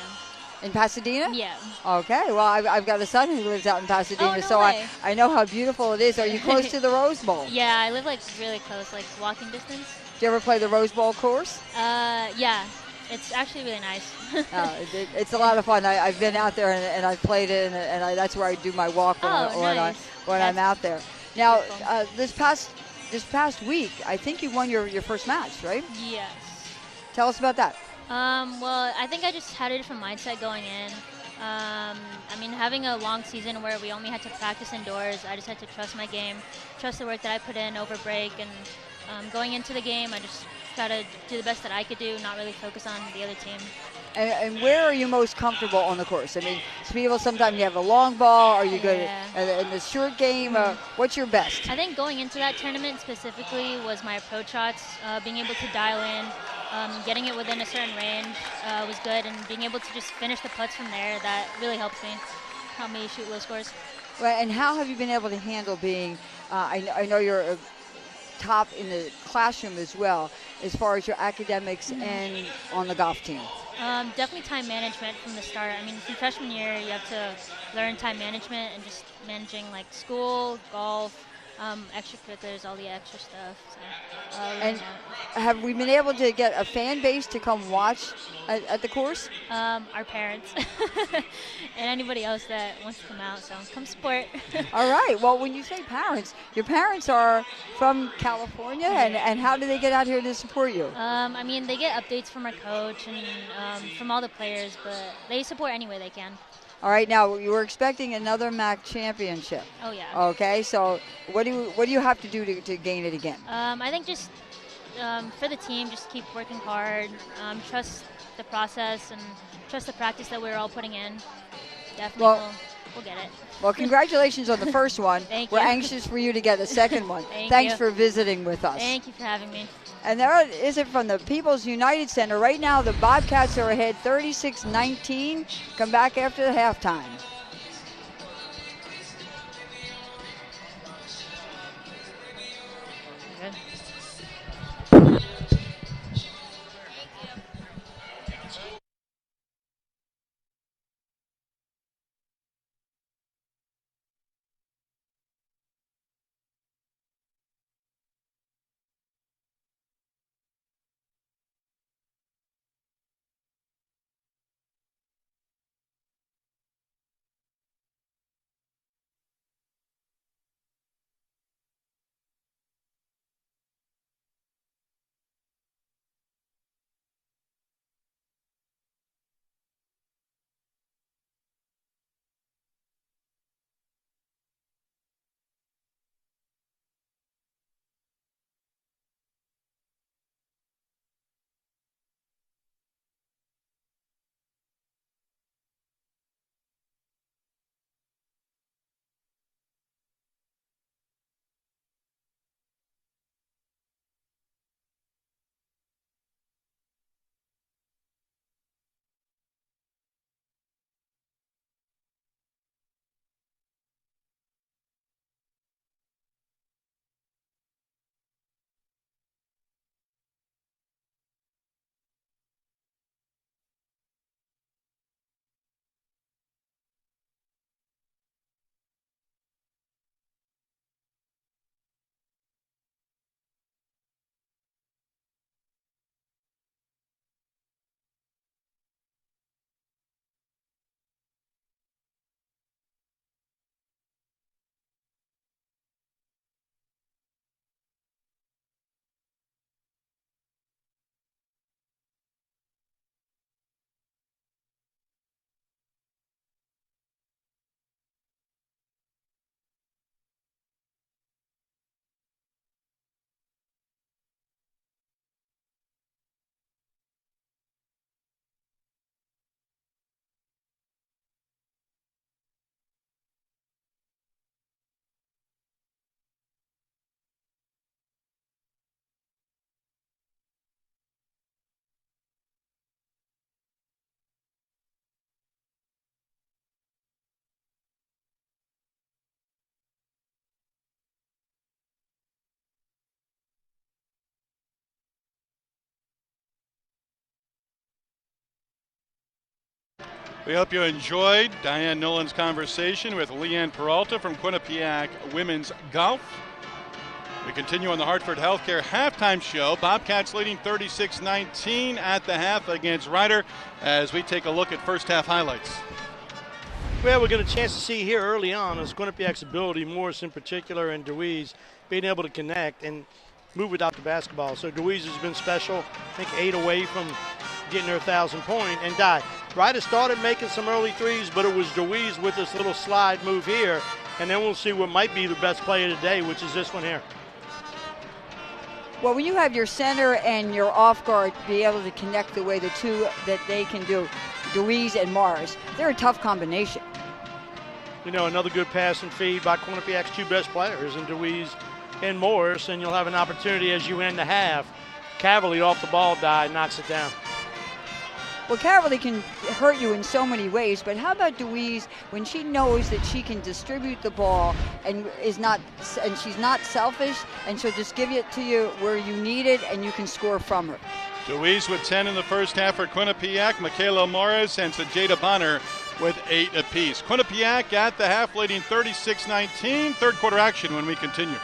In Pasadena? Yeah. Okay. Well, I've got a son who lives out in Pasadena, Oh, no so way. I know how beautiful it is. Are you close to the Rose Bowl? Yeah, I live like really close, like walking distance. Do you ever play the Rose Bowl course? Yeah. It's actually really nice. It's a lot of fun. I've been out there and I've played it, and that's where I do my walk when I'm out there. Now, this past week, I think you won your first match, right? Yes. Tell us about that. Well, I think I just had a different mindset going in. I mean, having a long season where we only had to practice indoors, I just had to trust my game, trust the work that I put in over break, and going into the game, I just try to do the best that I could do, not really focus on the other team. And where are you most comfortable on the course? I mean, people sometimes you have a long ball. Are you good in the short game? What's your best? I think going into that tournament specifically was my approach shots, being able to dial in, getting it within a certain range was good, and being able to just finish the putts from there, that really helped me shoot low scores. Right, and how have you been able to handle being, I know you're top in the classroom as well, as far as your academics and on the golf team? Definitely time management from the start. I mean, from freshman year, you have to learn time management and just managing like school, golf, extracurriculars, all the extra stuff. So, and have we been able to get a fan base to come watch at the course? Our parents and anybody else that wants to come out, so come support. All right. Well, when you say parents, your parents are from California, and how do they get out here to support you? I mean, they get updates from our coach and from all the players, but they support any way they can. All right, now you were expecting another MAC championship. Oh yeah. Okay, so what do you have to do to gain it again? I think just for the team, just keep working hard, trust the process, and trust the practice that we're all putting in. Definitely. Well, We'll get it. Well, congratulations on the first one. Thank We're you. anxious for you to get a second one. Thanks for visiting with us. Thank you for having me. And there is it from the People's United Center. Right now, the Bobcats are ahead 36-19. Come back after the halftime. Good. We hope you enjoyed Diane Nolan's conversation with Leanne Peralta from Quinnipiac Women's Golf. We continue on the Hartford Healthcare halftime show. Bobcats leading 36-19 at the half against Ryder as we take a look at first half highlights. Well, we're getting a chance to see here early on is Quinnipiac's ability, Morris in particular, and Deweese being able to connect and move without the basketball. So Deweese has been special, I think 8 away from getting her 1,000-point. And Ryder started making some early threes, but it was Deweese with this little slide move here. And then we'll see what might be the best play of the day, which is this one here. Well, when you have your center and your off guard be able to connect the way the two that they can do, Deweese and Morris, they're a tough combination. You know, another good pass and feed by Quinnipiac's two best players, in Deweese and Morris, and you'll have an opportunity as you end the half. Cavalli off the ball, knocks it down. Well, Cavalli can hurt you in so many ways, but how about Deweese when she knows that she can distribute the ball and she's not selfish, and she'll just give it to you where you need it and you can score from her. Deweese with 10 in the first half for Quinnipiac, Michaela Morris and Sajeda Bonner with 8 apiece. Quinnipiac at the half leading 36-19. Third quarter action when we continue.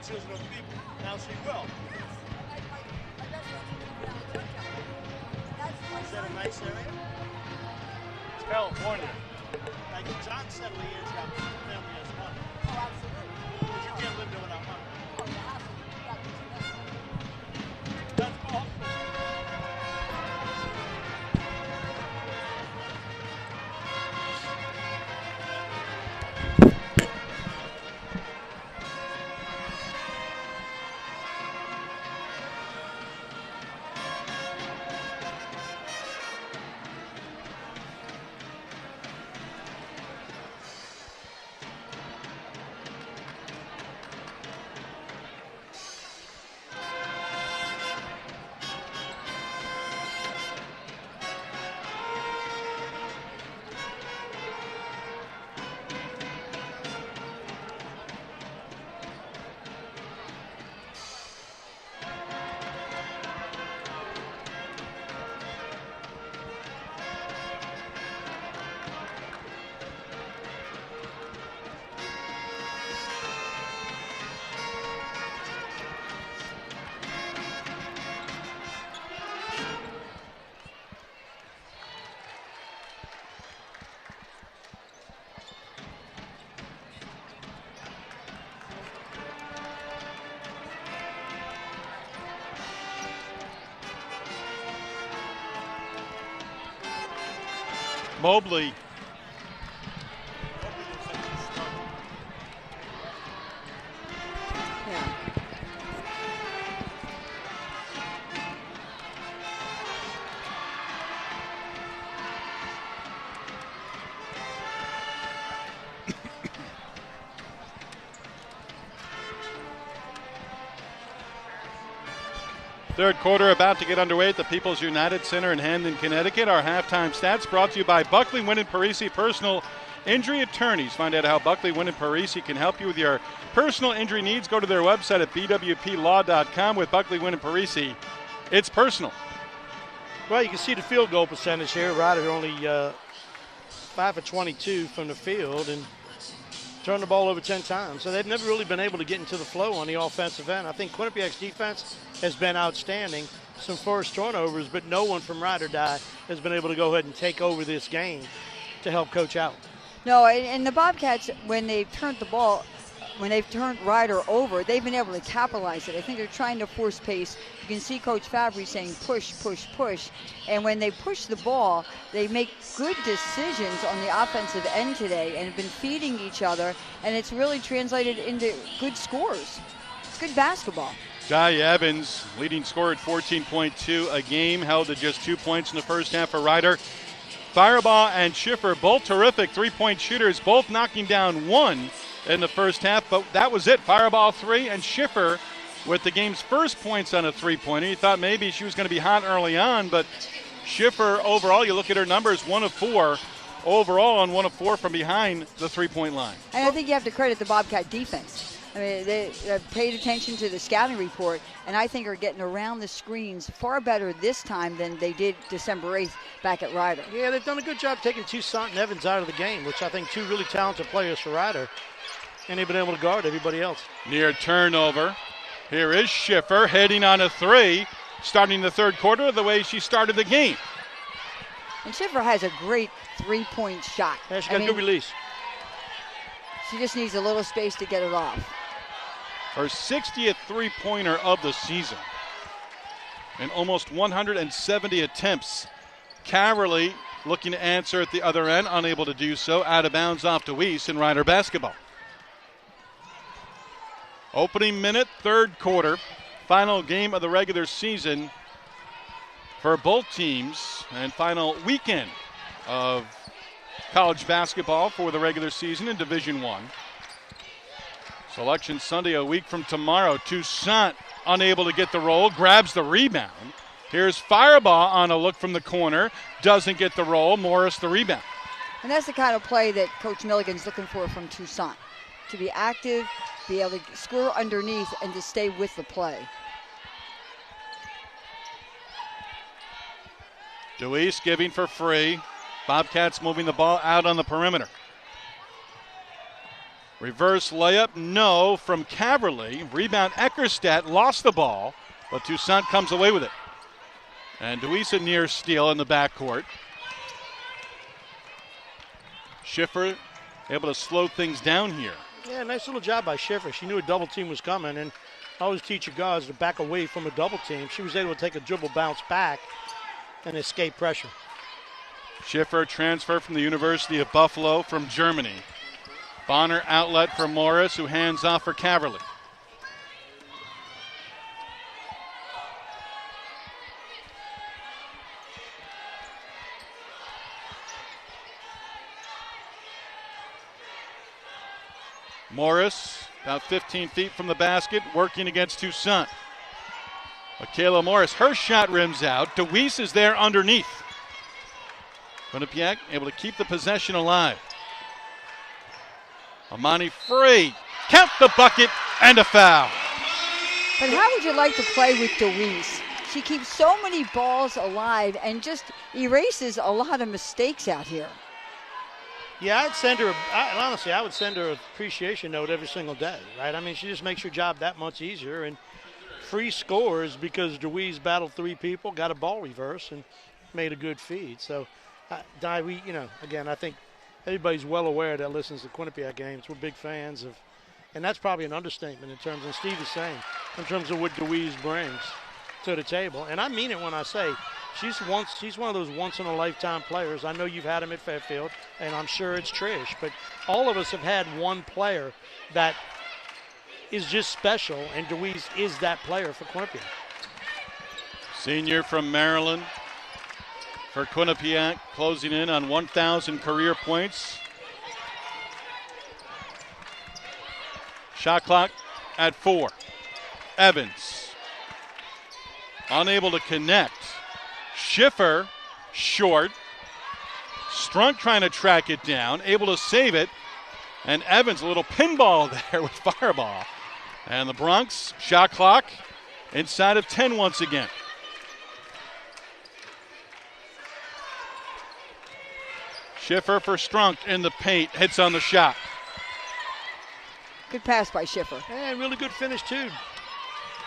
she doesn't know the people. Now she will. Is that a nice area? It's California. Like John said, Leanne's got family as well. Oh, absolutely. But you can't live there without money. Oh, you have to. That's awesome. Mobley. Yeah. Third quarter about to get underway at the People's United Center in Hamden, Connecticut. Our halftime stats brought to you by Buckley, Wynn & Parisi Personal Injury Attorneys. Find out how Buckley, Wynn & Parisi can help you with your personal injury needs. Go to their website at bwplaw.com. With Buckley, Wynn & Parisi, it's personal. Well, you can see the field goal percentage here. Ryder only 5 for 22 from the field and turned the ball over 10 times. So they've never really been able to get into the flow on the offensive end. I think Quinnipiac's defense has been outstanding. Some forced turnovers, but no one from Ride or Die has been able to go ahead and take over this game to help coach out. No, and the Bobcats, when they've turned the ball, when they've turned Ryder over, they've been able to capitalize it. I think they're trying to force pace. You can see Coach Fabry saying push, push, push. And when they push the ball, they make good decisions on the offensive end today and have been feeding each other, and it's really translated into good scores. It's good basketball. Jai Evans, leading scorer at 14.2 a game, held to just 2 points in the first half for Ryder. Firebaugh and Schiffer, both terrific three-point shooters, both knocking down one in the first half, but that was it. Firebaugh 3 and Schiffer with the game's first points on a three-pointer. You thought maybe she was going to be hot early on, but Schiffer overall, you look at her numbers, 1 of 4 overall on 1 of 4 from behind the three-point line. And I think you have to credit the Bobcat defense. I mean, they paid attention to the scouting report, and I think are getting around the screens far better this time than they did December 8th back at Ryder. Yeah, they've done a good job taking Toussaint and Evans out of the game, which I think two really talented players for Ryder, and they've been able to guard everybody else. Near turnover. Here is Schiffer heading on a 3, starting the third quarter the way she started the game. And Schiffer has a great three-point shot. Yeah, she got a good release. She just needs a little space to get it off. Her 60th three-pointer of the season. And almost 170 attempts. Caverly looking to answer at the other end, unable to do so. Out of bounds off to Weiss in Ryder basketball. Opening minute, third quarter. Final game of the regular season for both teams. And final weekend of college basketball for the regular season in Division I. Selection Sunday a week from tomorrow. Toussaint unable to get the roll, grabs the rebound. Here's Firebaugh on a look from the corner, doesn't get the roll. Morris the rebound. And that's the kind of play that Coach Milligan's looking for from Toussaint. To be active, be able to score underneath, and to stay with the play. Deweese giving for free. Bobcats moving the ball out on the perimeter. Reverse layup, no, from Caverly. Rebound, Eckerstedt lost the ball, but Toussaint comes away with it. And Deweese a near steal in the backcourt. Schiffer able to slow things down here. Yeah, nice little job by Schiffer. She knew a double team was coming, and I always teach your guys to back away from a double team. She was able to take a dribble bounce back and escape pressure. Schiffer transferred from the University of Buffalo from Germany. Bonner outlet for Morris, who hands off for Caverly. Morris, about 15 feet from the basket, working against Toussaint. Michaela Morris, her shot rims out. Deweese is there underneath. Quinnipiac able to keep the possession alive. Amani free. Count the bucket and a foul. But how would you like to play with Deweese? She keeps so many balls alive and just erases a lot of mistakes out here. Yeah, I'd send her, honestly, I would send her an appreciation note every single day, right? I mean, she just makes her job that much easier. And free scores because Deweese battled three people, got a ball reverse, and made a good feed. So, Di, again, I think everybody's well aware that listens to Quinnipiac games. We're big fans of, and that's probably an understatement in terms, and Steve is saying, in terms of what Deweese brings to the table. And I mean it when I say she's one of those once-in-a-lifetime players. I know you've had him at Fairfield, and I'm sure it's Trish, but all of us have had one player that is just special, and Deweese is that player for Quinnipiac. Senior from Maryland for Quinnipiac, closing in on 1,000 career points. Shot clock at 4. Evans unable to connect. Schiffer short. Strunk trying to track it down, able to save it. And Evans, a little pinball there with Fireball. And the Bronx shot clock inside of 10 once again. Schiffer for Strunk in the paint, hits on the shot. Good pass by Schiffer. And really good finish, too.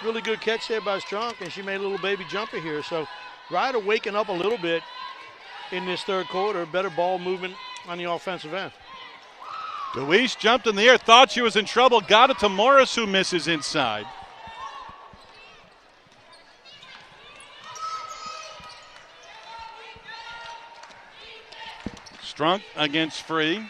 Really good catch there by Strunk, and she made a little baby jumper here. So Ryder waking up a little bit in this third quarter. Better ball movement on the offensive end. Deweese jumped in the air, thought she was in trouble, got it to Morris, who misses inside. Strunk against Free.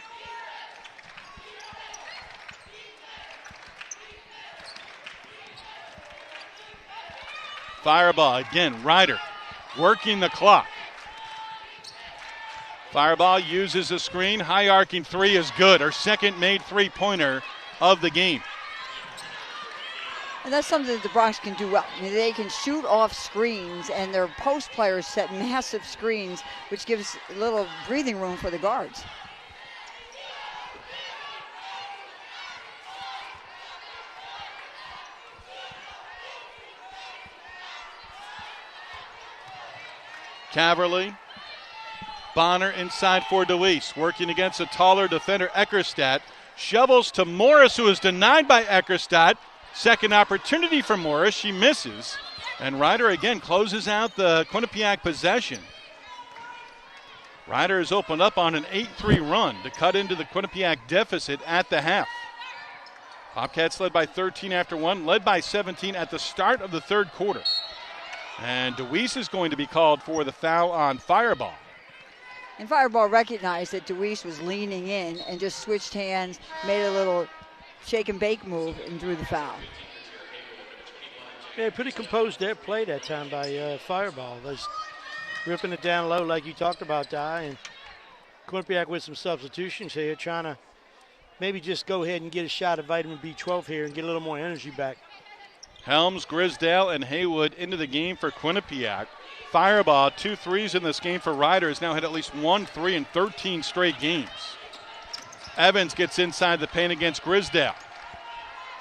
Fireball again, Ryder working the clock. Fireball uses a screen, high arcing three is good. Her second made three-pointer of the game. And that's something that the Bronx can do well. I mean, they can shoot off screens, and their post players set massive screens, which gives a little breathing room for the guards. Caverly. Bonner inside for Deweese, working against a taller defender, Eckerstedt. Shovels to Morris, who is denied by Eckerstedt. Second opportunity for Morris, she misses. And Ryder again closes out the Quinnipiac possession. Ryder has opened up on an 8-3 run to cut into the Quinnipiac deficit at the half. Bobcats led by 13 after one, led by 17 at the start of the third quarter. And Deweese is going to be called for the foul on Fireball. And Fireball recognized that Deweese was leaning in and just switched hands, made a little shake and bake move, and drew the foul. Yeah, pretty composed there play that time by Fireball. Just ripping it down low like you talked about, Di. And Quinnipiac with some substitutions here, trying to maybe just go ahead and get a shot of vitamin B12 here and get a little more energy back. Helms, Grisdale, and Haywood into the game for Quinnipiac. Fireball, 2 threes in this game for Ryder, has now hit at least 1 3 in 13 straight games. Evans gets inside the paint against Grisdale.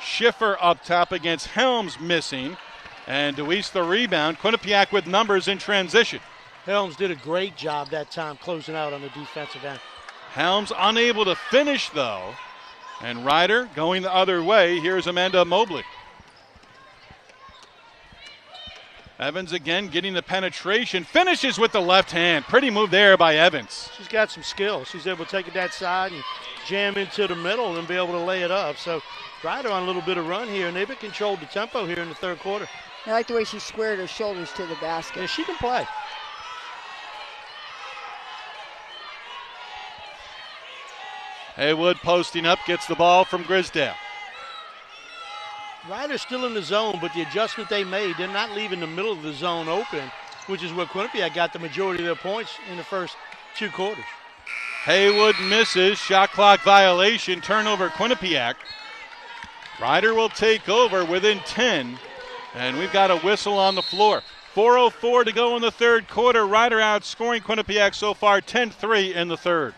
Schiffer up top against Helms, missing. And Deweese the rebound. Quinnipiac with numbers in transition. Helms did a great job that time closing out on the defensive end. Helms unable to finish, though. And Ryder going the other way. Here's Amanda Mobley. Evans again getting the penetration. Finishes with the left hand. Pretty move there by Evans. She's got some skill. She's able to take it that side and jam into the middle and be able to lay it up. So Ryder on a little bit of run here, and they've controlled the tempo here in the third quarter. I like the way she squared her shoulders to the basket. Yeah, she can play. Haywood posting up, gets the ball from Grisdale. Ryder's still in the zone, but the adjustment they made, they're not leaving the middle of the zone open, which is where Quinnipiac got the majority of their points in the first 2 quarters. Haywood misses, shot clock violation, turnover Quinnipiac. Ryder will take over within 10, and we've got a whistle on the floor. 4:04 to go in the third quarter. Ryder outscoring Quinnipiac so far 10-3 in the third.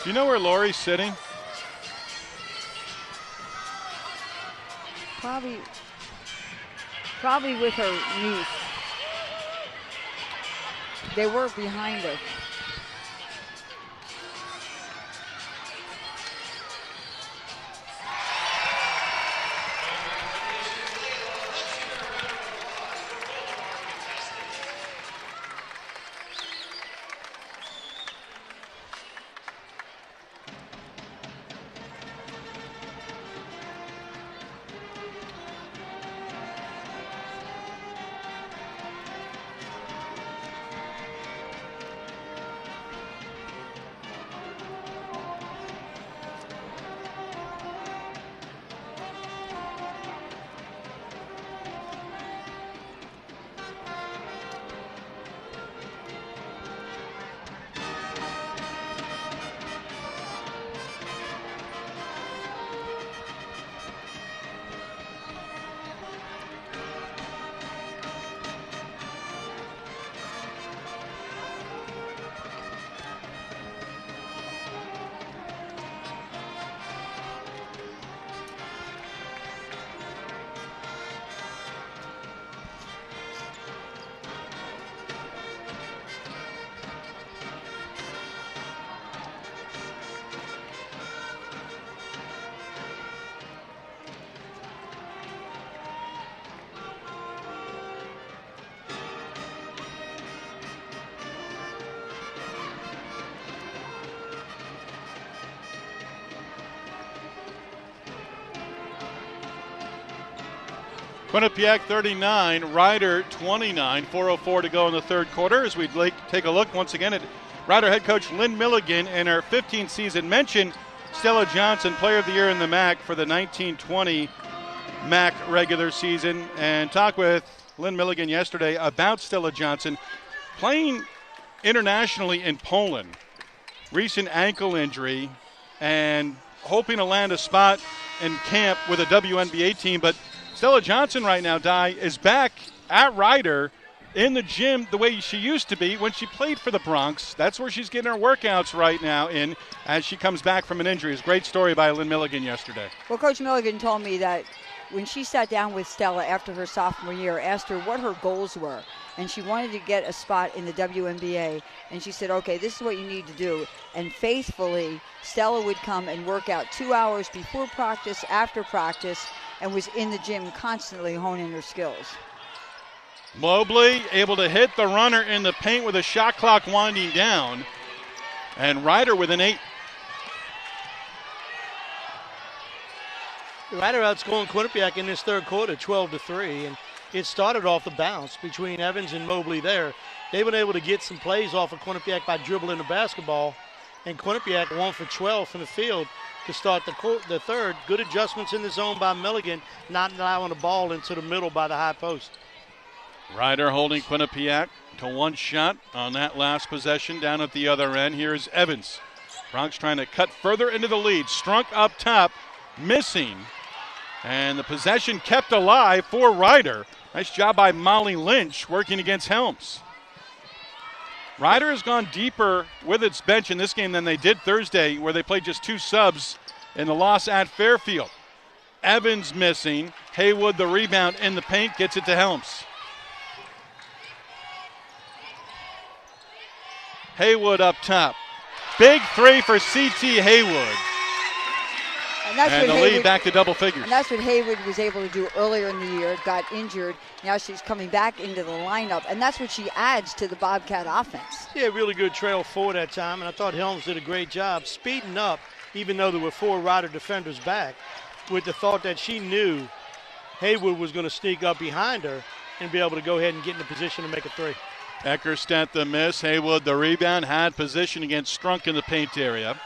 Do you know where Lori's sitting? Probably with her niece. They were behind her. Quinnipiac 39, Ryder 29, 4:04 to go in the third quarter. As we take a look once again at Ryder head coach Lynn Milligan and her 15th season. Mentioned Stella Johnson, player of the year in the MAC for the 1920 MAC regular season, and talked with Lynn Milligan yesterday about Stella Johnson playing internationally in Poland. Recent ankle injury and hoping to land a spot in camp with a WNBA team, but Stella Johnson right now, Di, is back at Ryder in the gym the way she used to be when she played for the Bronx. That's where she's getting her workouts right now in as she comes back from an injury. It's a great story by Lynn Milligan yesterday. Well, Coach Milligan told me that when she sat down with Stella after her sophomore year, asked her what her goals were, and she wanted to get a spot in the WNBA, and she said, okay, this is what you need to do. And faithfully, Stella would come and work out 2 hours before practice, after practice, and was in the gym constantly honing her skills. Mobley able to hit the runner in the paint with a shot clock winding down, and Ryder with an 8. Ryder outscoring Quinnipiac in this third quarter, 12-3, and it started off the bounce between Evans and Mobley there. They've been able to get some plays off of Quinnipiac by dribbling the basketball, and Quinnipiac 1 for 12 from the field to start the third. Good adjustments in the zone by Milligan, not allowing the ball into the middle by the high post. Ryder holding Quinnipiac to 1 shot on that last possession down at the other end. Here is Evans. Bronx trying to cut further into the lead. Strunk up top, missing. And the possession kept alive for Ryder. Nice job by Molly Lynch working against Helms. Ryder has gone deeper with its bench in this game than they did Thursday, where they played just 2 subs in the loss at Fairfield. Evans missing. Haywood, the rebound in the paint, gets it to Helms. Haywood up top. Big 3 for C.T. Haywood. And the lead back to double figures. And that's what Haywood was able to do earlier in the year. Got injured. Now she's coming back into the lineup. And that's what she adds to the Bobcat offense. Yeah, really good trail forward that time. And I thought Helms did a great job speeding up, even though there were 4 Ryder defenders back, with the thought that she knew Haywood was going to sneak up behind her and be able to go ahead and get in a position to make a 3. Eckerstedt the miss. Haywood the rebound. Had position against Strunk in the paint area.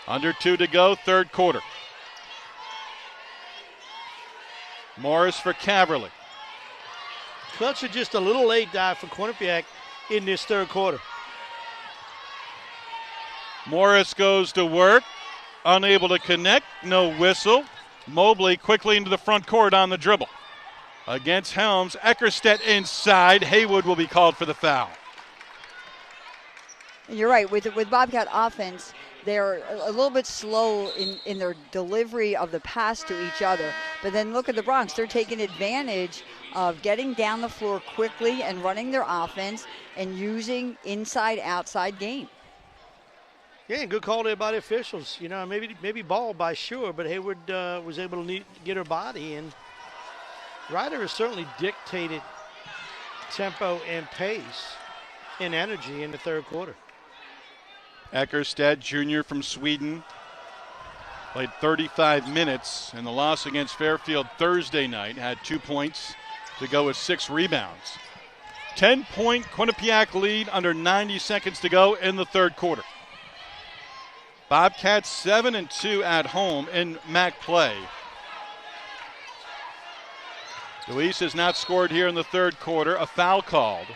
Under 2 to go, third quarter. Morris for Caverly. Clutch are just a little late dive for Quinnipiac in this third quarter. Morris goes to work. Unable to connect. No whistle. Mobley quickly into the front court on the dribble. Against Helms. Eckerstedt inside. Haywood will be called for the foul. You're right. With Bobcat offense, they're a little bit slow in their delivery of the pass to each other. But then look at the Bronx. They're taking advantage of getting down the floor quickly and running their offense and using inside-outside game. Yeah, good call there by the officials. You know, maybe ball by sure, but Haywood was able to get her body. And Ryder has certainly dictated tempo and pace and energy in the third quarter. Eckerstedt, junior from Sweden, played 35 minutes in the loss against Fairfield Thursday night. Had 2 points to go with 6 rebounds. 10-point Quinnipiac lead under 90 seconds to go in the third quarter. Bobcats 7-2 at home in MAC play. Luis has not scored here in the third quarter. A foul called.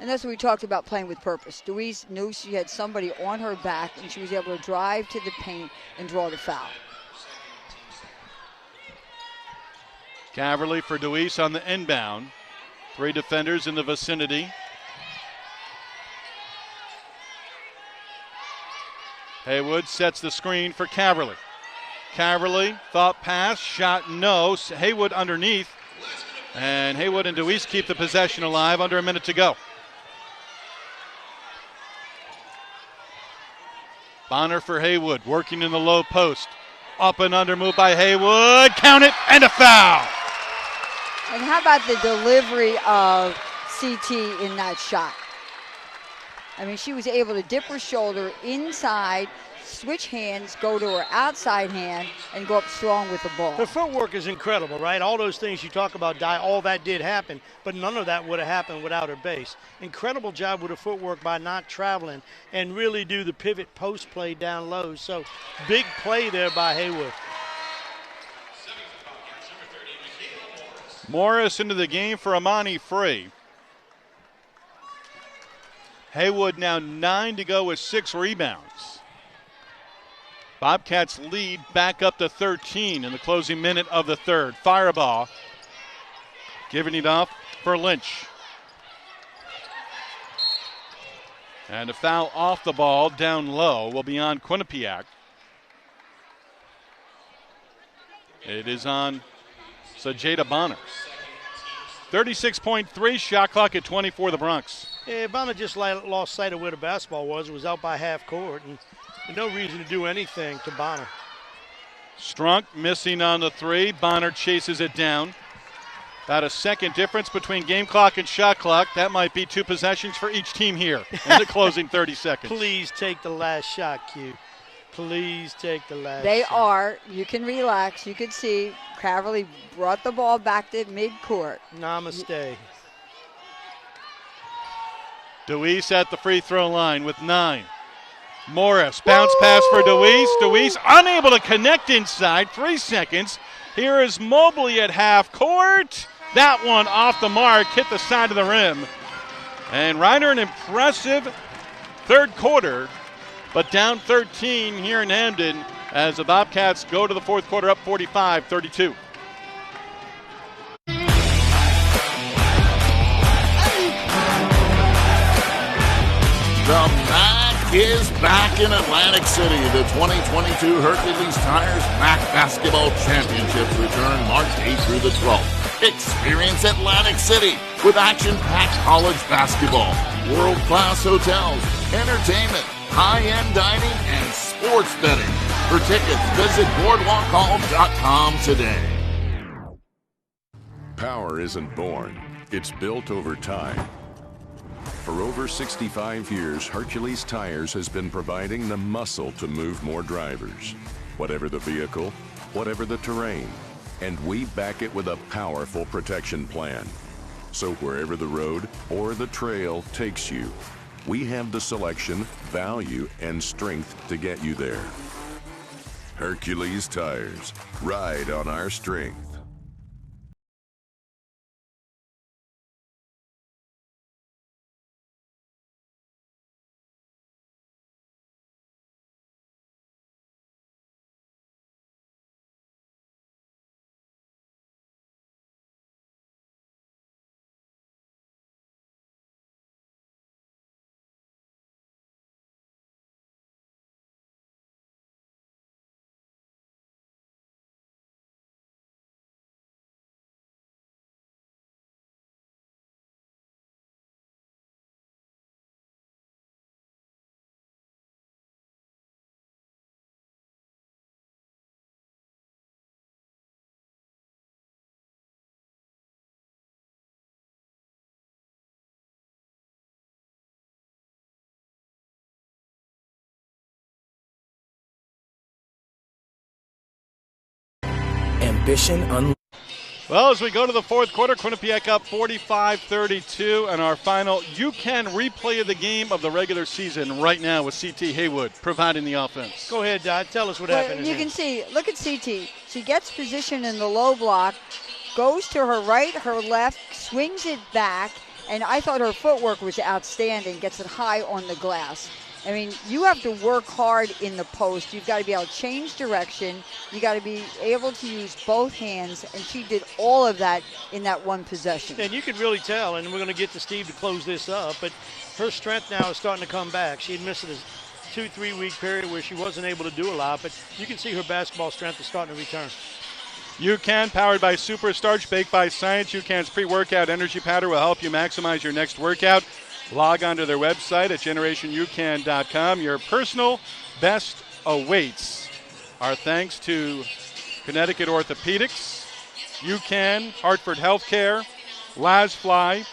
And that's what we talked about, playing with purpose. Deweese knew she had somebody on her back, and she was able to drive to the paint and draw the foul. Caverly for Deweese on the inbound. 3 defenders in the vicinity. Haywood sets the screen for Caverly. Caverly, thought pass, shot no. Haywood underneath. And Haywood and Deweese keep the possession alive. Under a minute to go. Bonner for Haywood, working in the low post. Up and under move by Haywood. Count it, and a foul. And how about the delivery of CT in that shot? I mean, she was able to dip her shoulder inside, switch hands, go to her outside hand, and go up strong with the ball. Her footwork is incredible, right? All those things you talk about, Di, all that did happen, but none of that would have happened without her base. Incredible job with her footwork by not traveling and really do the pivot post play down low. So big play there by Haywood. Morris into the game for Amani Free. Haywood now 9 to go with 6 rebounds. Bobcats lead back up to 13 in the closing minute of the third. Fireball giving it off for Lynch. And a foul off the ball down low will be on Quinnipiac. It is on Sajeda Bonner. 36.3 shot clock at 20 for the Bronx. Yeah, Bonner just lost sight of where the basketball was. It was out by half court, and no reason to do anything to Bonner. Strunk missing on the 3. Bonner chases it down. About a second difference between game clock and shot clock. That might be 2 possessions for each team here in the closing 30 seconds. Please take the last shot, Q. Please take the last They shot. are. You can relax. You can see Caverly brought the ball back to midcourt. Namaste. Deweese at the free throw line with 9. Morris, bounce pass for Deweese. Deweese unable to connect inside. 3 seconds. Here is Mobley at half court. That one off the mark, hit the side of the rim. And Reiner, an impressive third quarter, but down 13 here in Hamden as the Bobcats go to the fourth quarter up 45-32. The MAC is back in Atlantic City. The 2022 Hercules Tires MAC Basketball Championships return March 8th through the 12th. Experience Atlantic City with action-packed college basketball, world-class hotels, entertainment, high-end dining, and sports betting. For tickets, visit boardwalkhall.com today. Power isn't born, it's built over time. For over 65 years, Hercules Tires has been providing the muscle to move more drivers. Whatever the vehicle, whatever the terrain. And we back it with a powerful protection plan. So wherever the road or the trail takes you, we have the selection, value, and strength to get you there. Hercules Tires. Ride on our strength. Ambition Unleashed. Well, as we go to the fourth quarter, Quinnipiac up 45-32, and our final UCAN replay of the game of the regular season right now with C.T. Haywood providing the offense. Go ahead, Dad. Tell us what Well, happened. you can see, look at CT. She gets position in the low block, goes to her right, her left, swings it back, and I thought her footwork was outstanding, gets it high on the glass. I mean, you have to work hard in the post. You've got to be able to change direction. You got to be able to use both hands, and she did all of that in that one possession. And you could really tell, and we're going to get to Steve to close this up, but her strength now is starting to come back. She had missed a 2-3 week period where she wasn't able to do a lot, but you can see her basketball strength is starting to return. UCAN, powered by Superstarch, baked by science. UCAN's pre-workout energy powder will help you maximize your next workout. Log on to their website at generationyoucan.com. Your personal best awaits. Our thanks to Connecticut Orthopedics, UCAN, Hartford Healthcare, LazFly,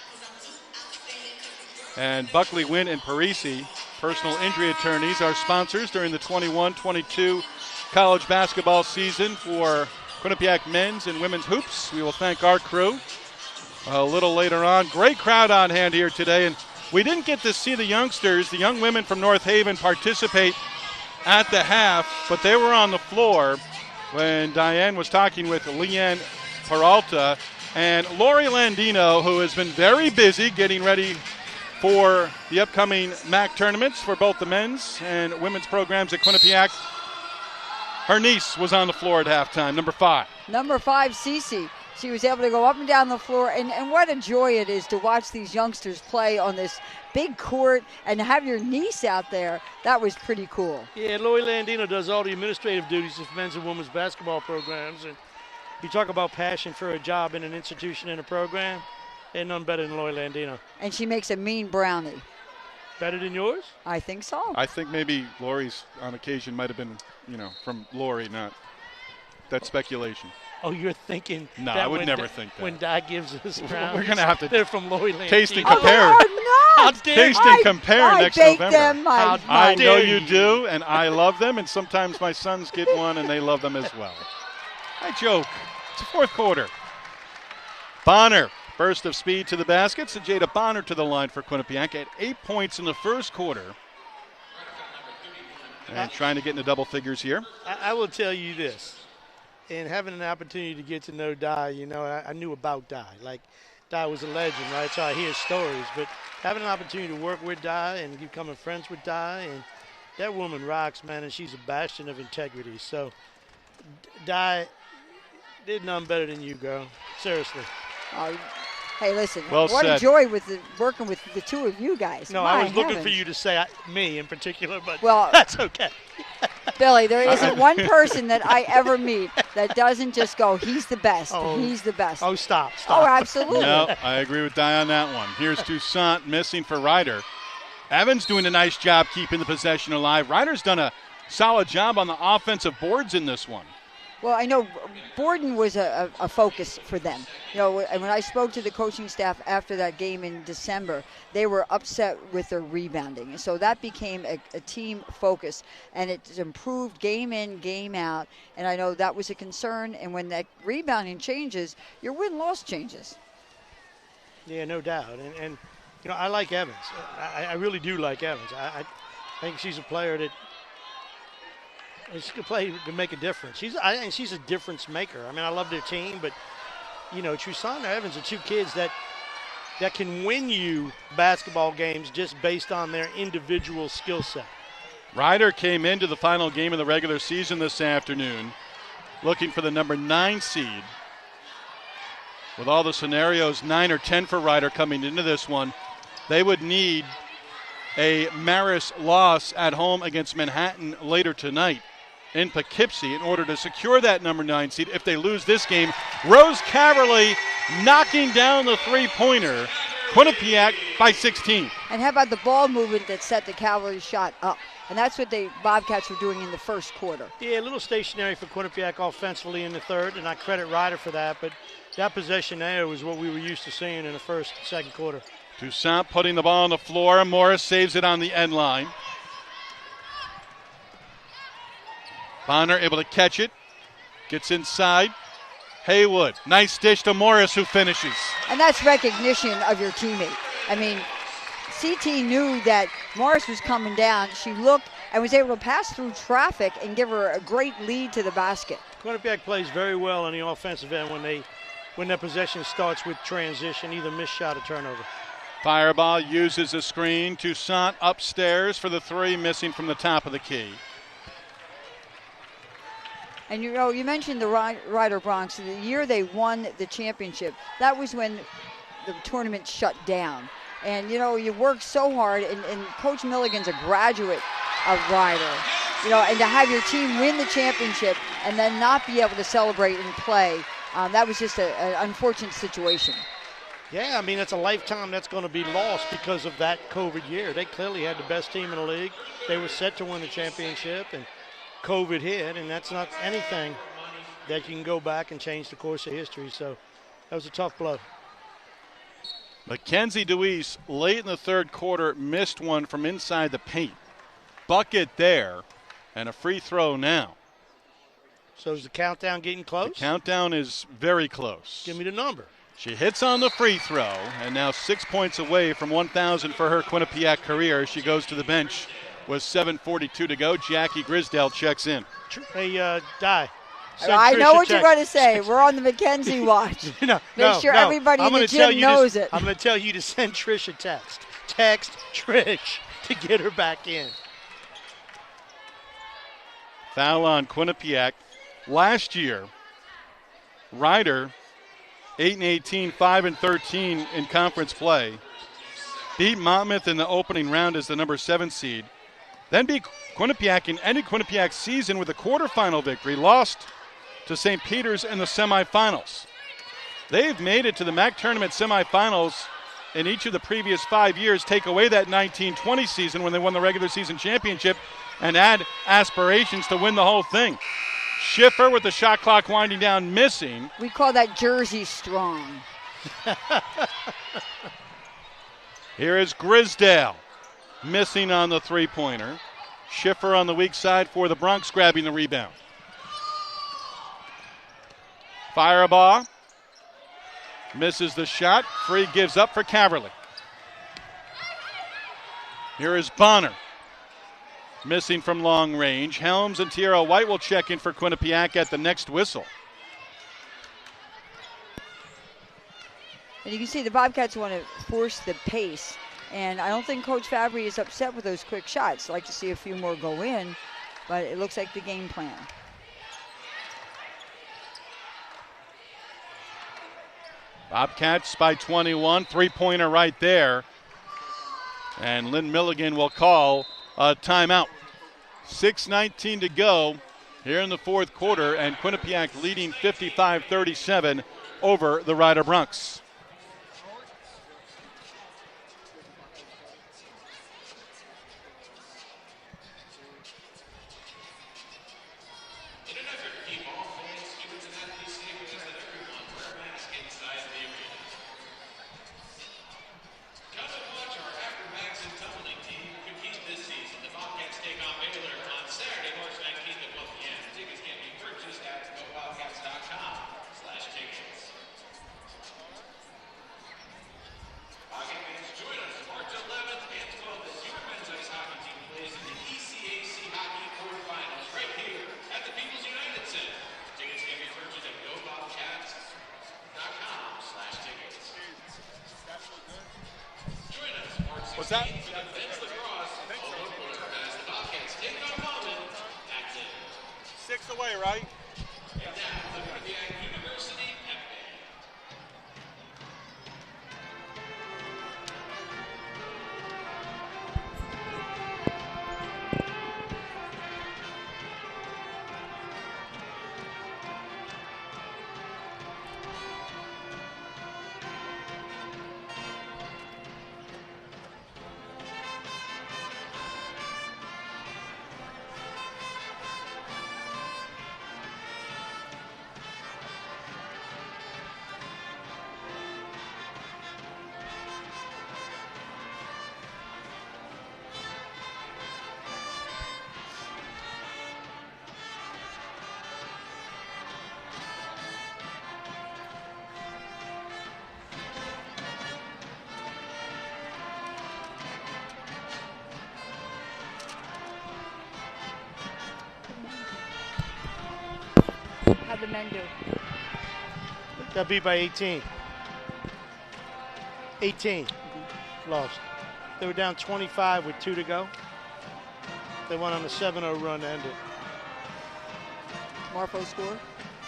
and Buckley, Wynn, and Parisi, personal injury attorneys, are sponsors during the 21-22 college basketball season for Quinnipiac men's and women's hoops. We will thank our crew a little later on. Great crowd on hand here today, and we didn't get to see the youngsters, the young women from North Haven, participate at the half, but they were on the floor when Diane was talking with Leanne Peralta. And Lori Landino, who has been very busy getting ready for the upcoming MAC tournaments for both the men's and women's programs at Quinnipiac. Her niece was on the floor at halftime, number 5. Number 5, Cece. She was able to go up and down the floor, and what a joy it is to watch these youngsters play on this big court and have your niece out there. That was pretty cool. Yeah, Lori Landino does all the administrative duties of men's and women's basketball programs. And you talk about passion for a job in an institution and a program, ain't none better than Lori Landino. And she makes a mean brownie. Better than yours? I think so. I think maybe Lori's on occasion might have been, from Lori, not. That's speculation. Oh, you're thinking No, that I would when never think that. When Di gives us brownies, We're going to have to they're from Lori Landino. taste and compare. Oh, Taste and compare next bake November. them. I know you do, and I love them, and sometimes my sons get one, and they love them as well. I joke. It's the fourth quarter. Bonner, burst of speed to the basket. Sajeda Bonner to the line for Quinnipiac at 8 points in the first quarter. And trying to get into double figures here. I will tell you this. And having an opportunity to get to know Di, you know, I knew about Di. Like, Di was a legend, right? So I hear stories. But having an opportunity to work with Di and becoming friends with Di, and that woman rocks, man, and she's a bastion of integrity. So Di did none better than you, girl. Seriously. Hey, listen, well what said. a joy working with the two of you guys. No, My I was looking heavens. for you to say me in particular, but Well, that's okay. Billy, there isn't one person that I ever meet that doesn't just go, he's the best, he's the best. Oh, stop. Oh, absolutely. No, I agree with Di on that one. Here's Toussaint missing for Ryder. Evans doing a nice job keeping the possession alive. Ryder's done a solid job on the offensive boards in this one. Well, I know Borden was a focus for them. You know, and when I spoke to the coaching staff after that game in December, they were upset with their rebounding. And so that became a team focus, and it's improved game in, game out. And I know that was a concern. And when that rebounding changes, your win-loss changes. Yeah, no doubt. And you know, I like Evans. I really do like Evans. I think she's a player that she can play to make a difference. I think she's a difference maker. I mean, I love their team, but, you know, Toussaint and Evans are two kids that can win you basketball games just based on their individual skill set. Ryder came into the final game of the regular season this afternoon looking for the number 9 seed. With all the scenarios, 9 or 10 for Ryder coming into this one, they would need a Marist loss at home against Manhattan later tonight in Poughkeepsie in order to secure that number 9 seed. If they lose this game, Rose Caverly knocking down the three-pointer. Quinnipiac by 16. And how about the ball movement that set the Cavalry shot up? And that's what the Bobcats were doing in the first quarter. Yeah, a little stationary for Quinnipiac offensively in the third, and I credit Ryder for that, but that possession there was what we were used to seeing in the first and second quarter. Toussaint putting the ball on the floor. Morris saves it on the end line. Bonner able to catch it. Gets inside. Haywood. Nice dish to Morris, who finishes. And that's recognition of your teammate. I mean, CT knew that Morris was coming down. She looked and was able to pass through traffic and give her a great lead to the basket. Quinnipiac plays very well on the offensive end when their possession starts with transition, either missed shot or turnover. Fireball uses a screen. Toussaint upstairs for the three, missing from the top of the key. And you know, you mentioned the Ryder Bronx. The year they won the championship, that was when the tournament shut down. And you know, you work so hard, and Coach Milligan's a graduate of Ryder. You know, and to have your team win the championship and then not be able to celebrate and play, that was just an unfortunate situation. Yeah, I mean, it's a lifetime that's going to be lost because of that COVID year. They clearly had the best team in the league. They were set to win the championship, and COVID hit, and that's not anything that you can go back and change the course of history. So that was a tough blow. Mackenzie Deweese, late in the third quarter, missed one from inside the paint. Bucket there, and a free throw now. So is the countdown getting close? The countdown is very close. Give me the number. She hits on the free throw, and now 6 points away from 1,000 for her Quinnipiac career. She goes to the bench with 7:42 to go. Jackie Grisdale checks in. Hey, Di. I know what you're going to say. We're on the Mackenzie watch. Make sure everybody in the gym knows it. I'm going to tell you to send Trish a text. Text Trish to get her back in. Foul on Quinnipiac. Last year, Ryder, 8-18, 5-13 in conference play. Beat Monmouth in the opening round as the number 7 seed. Then beat Quinnipiac and ended Quinnipiac's season with a quarterfinal victory. Lost to St. Peter's in the semifinals. They've made it to the MAC tournament semifinals in each of the previous 5 years. Take away that 19-20 season when they won the regular season championship and add aspirations to win the whole thing. Schiffer with the shot clock winding down, missing. We call that Jersey strong. Here is Grisdale, missing on the three-pointer. Schiffer on the weak side for the Bronx, grabbing the rebound. Firebaugh misses the shot. Free gives up for Caverly. Here is Bonner, missing from long range. Helms and Tierra White will check in for Quinnipiac at the next whistle. And you can see the Bobcats want to force the pace. And I don't think Coach Fabry is upset with those quick shots. I'd like to see a few more go in, but it looks like the game plan. Bobcats by 21, three-pointer right there. And Lynn Milligan will call a timeout. 6:19 to go here in the fourth quarter, and Quinnipiac leading 55-37 over the Rider Bronx. What's that? 6 away, right? How'd the men do? Got beat by 18. 18. Lost. They were down 25 with 2 to go. They went on a 7-0 run to end it. Marfo score?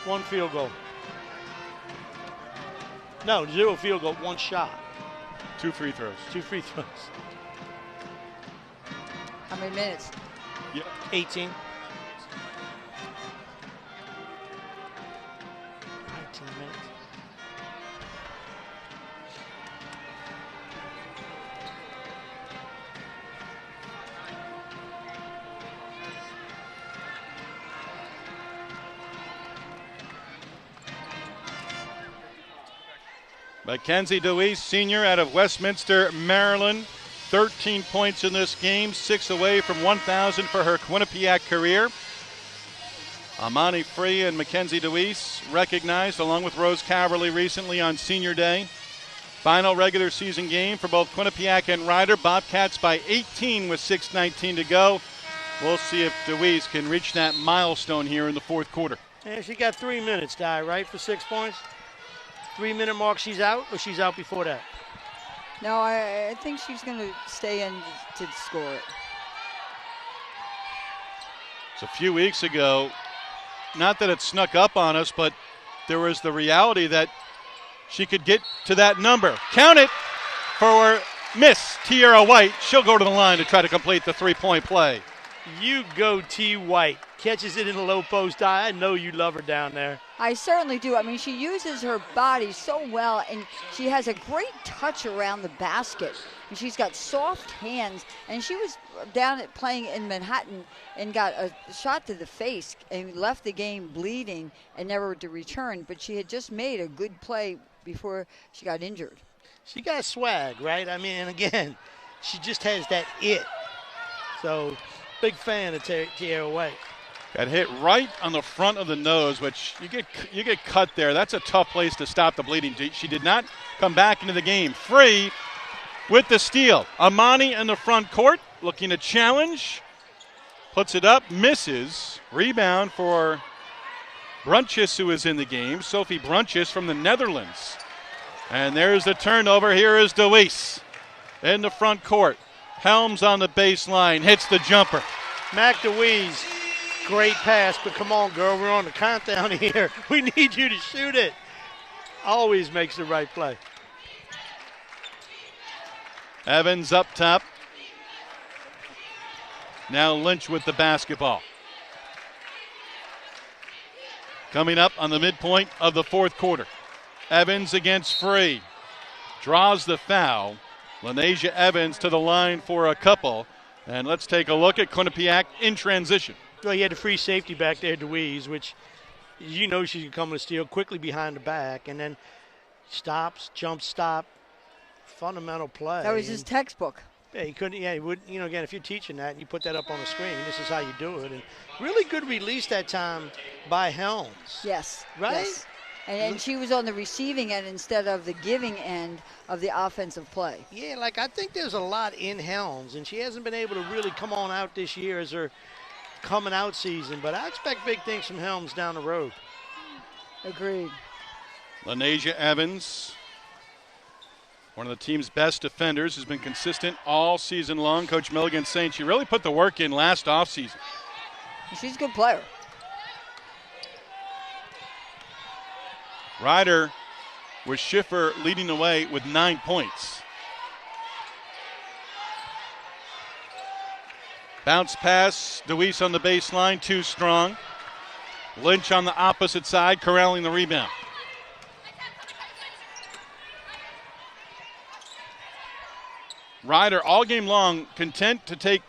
1 field goal. No, 0 field goal, 1 shot. 2 free throws. 2 free throws. How many minutes? Yep. 18. 19 minutes. Mackenzie DeWeese, senior out of Westminster, Maryland. 13 points in this game, 6 away from 1,000 for her Quinnipiac career. Amani Free and Mackenzie DeWeese recognized along with Rose Caverly recently on Senior Day. Final regular season game for both Quinnipiac and Rider. Bobcats by 18 with 6:19 to go. We'll see if DeWeese can reach that milestone here in the fourth quarter. Yeah, she got 3 minutes, Di, right, for 6 points? 3-minute mark, she's out, or she's out before that? No, I think she's going to stay in to score it. It's a few weeks ago, not that it snuck up on us, but there was the reality that she could get to that number. Count it for Miss Tierra White. She'll go to the line to try to complete the three-point play. You go, T. White. Catches it in the low post. I know you love her down there. I certainly do. I mean, she uses her body so well, and she has a great touch around the basket. And she's got soft hands. And she was down at playing in Manhattan and got a shot to the face and left the game bleeding and never to return. But she had just made a good play before she got injured. She got swag, right? I mean, and again, she just has that it. So, big fan of Tierra White. Got hit right on the front of the nose, which you get cut there. That's a tough place to stop the bleeding. She did not come back into the game. Free with the steal. Amani in the front court looking to challenge. Puts it up, misses. Rebound for Brunches, who is in the game. Sophie Brunches from the Netherlands. And there's the turnover. Here is DeWeese in the front court. Helms on the baseline, hits the jumper. Mac DeWeese, great pass, but come on, girl, we're on the countdown here. We need you to shoot it. Always makes the right play. Evans up top. Now Lynch with the basketball. Coming up on the midpoint of the fourth quarter. Evans against Free. Draws the foul. Lanasia Evans to the line for a couple. And let's take a look at Quinnipiac in transition. Well, you had a free safety back there, DeWeese, which you know she's coming to steal quickly behind the back. And then stops, jump stop, fundamental play. That was his textbook. Yeah, he couldn't. Yeah, he would. You know, again, if you're teaching that and you put that up on the screen, this is how you do it. And really good release that time by Helms. Yes. Right. Yes. And she was on the receiving end instead of the giving end of the offensive play. Yeah, like I think there's a lot in Helms, and she hasn't been able to really come on out this year as her coming out season. But I expect big things from Helms down the road. Agreed. Lanasia Evans, one of the team's best defenders, has been consistent all season long. Coach Milligan saying she really put the work in last offseason. She's a good player. Ryder with Schiffer leading the way with 9 points. Bounce pass, DeWeese on the baseline, too strong. Lynch on the opposite side, corralling the rebound. Ryder all game long content to take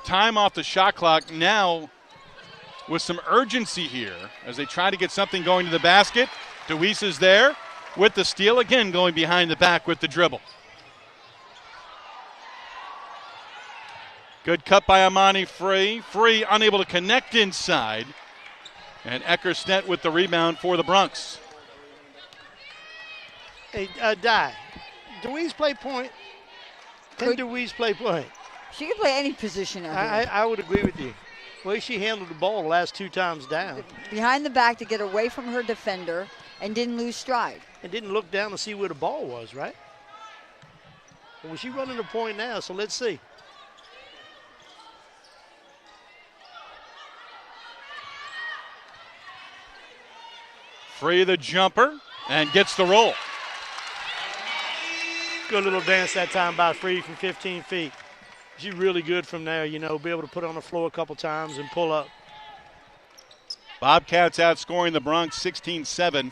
time off the shot clock, now with some urgency here as they try to get something going to the basket. DeWeese is there with the steal, again going behind the back with the dribble. Good cut by Amani Free. Free unable to connect inside. And Eckersnet with the rebound for the Bronx. Hey, Di, DeWeese play point? Can DeWeese play point? She can play any position out here. I would agree with you. The way she handled the ball the last 2 times down. Behind the back to get away from her defender and didn't lose stride. And didn't look down to see where the ball was, right? Well, she's running the point now, so let's see. Free the jumper and gets the roll. Good little dance that time by Free from 15 feet. She's really good from there, you know, be able to put it on the floor a couple times and pull up. Bobcats outscoring the Bronx 16-7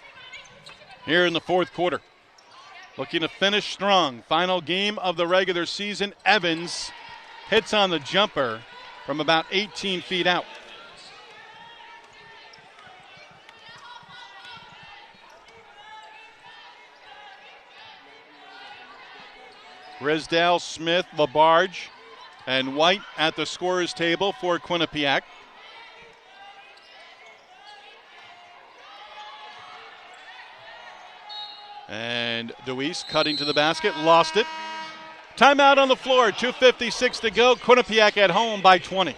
here in the fourth quarter. Looking to finish strong. Final game of the regular season. Evans hits on the jumper from about 18 feet out. Grisdale, Smith, Labarge, and White at the scorer's table for Quinnipiac. And DeWeese cutting to the basket, lost it. Timeout on the floor, 2:56 to go. Quinnipiac at home by 20.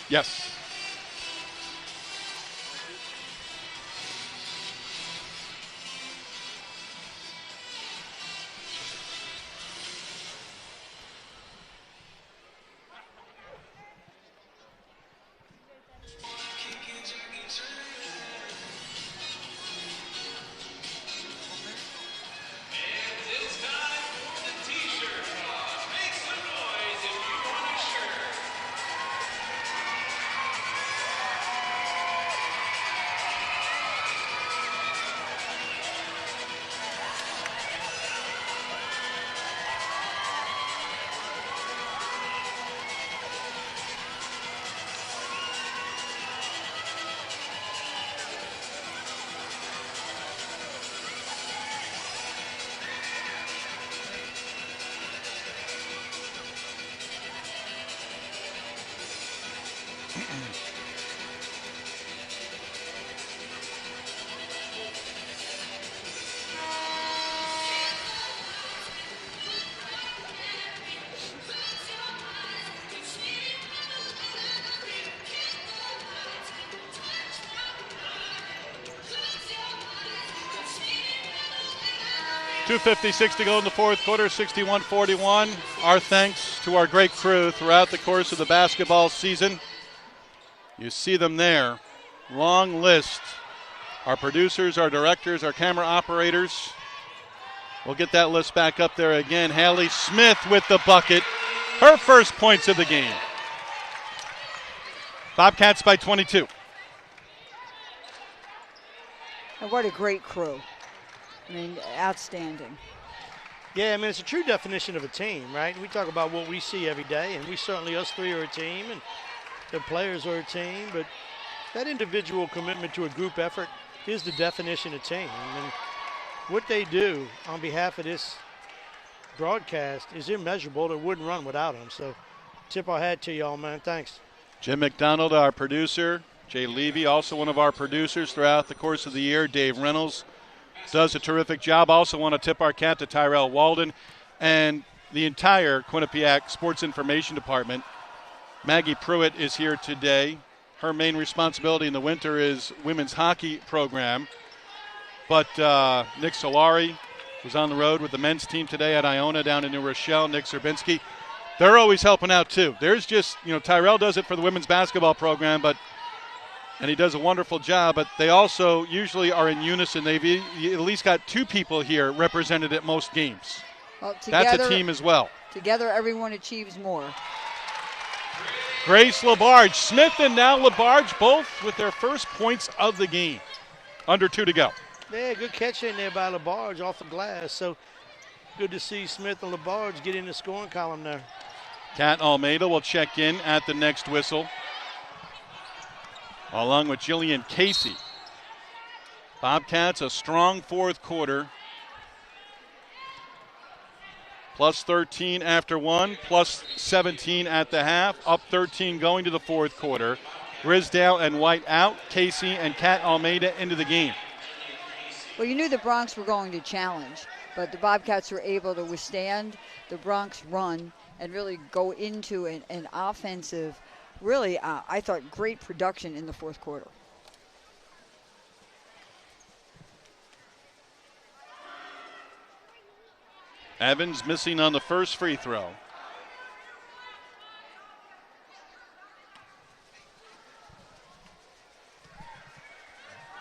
Yes. .256 to go in the fourth quarter, 61-41. Our thanks to our great crew throughout the course of the basketball season. You see them there. Long list. Our producers, our directors, our camera operators. We'll get that list back up there again. Hallie Smith with the bucket. Her first points of the game. Bobcats by 22. And what a great crew. I mean, outstanding. Yeah, I mean, it's a true definition of a team, right? We talk about what we see every day, and we certainly, us three are a team, and the players are a team, but that individual commitment to a group effort is the definition of team. And what they do on behalf of this broadcast is immeasurable. It wouldn't run without them. So tip our hat to y'all, man. Thanks. Jim McDonald, our producer. Jay Levy, also one of our producers throughout the course of the year. Dave Reynolds does a terrific job. Also want to tip our cap to Tyrell Walden and the entire Quinnipiac Sports Information Department. Maggie Pruitt is here today. Her main responsibility in the winter is women's hockey program. But Nick Solari was on the road with the men's team today at Iona down in New Rochelle. Nick Zerbinski. They're always helping out too. There's just, Tyrell does it for the women's basketball program, and he does a wonderful job, but they also usually are in unison. They've at least got two people here represented at most games. Well, together, that's a team as well. Together, everyone achieves more. Grace LaBarge. Smith and now LaBarge both with their first points of the game. Under 2 to go. Yeah, good catch in there by LaBarge off the glass. So good to see Smith and LaBarge get in the scoring column there. Kat Almeida will check in at the next whistle, along with Jillian Casey. Bobcats, a strong fourth quarter. Plus 13 after one, plus 17 at the half, up 13 going to the fourth quarter. Grisdale and White out, Casey and Kat Almeida into the game. Well, you knew the Bronx were going to challenge, but the Bobcats were able to withstand the Bronx run and really go into an offensive, really, I thought, great production in the fourth quarter. Evans missing on the first free throw.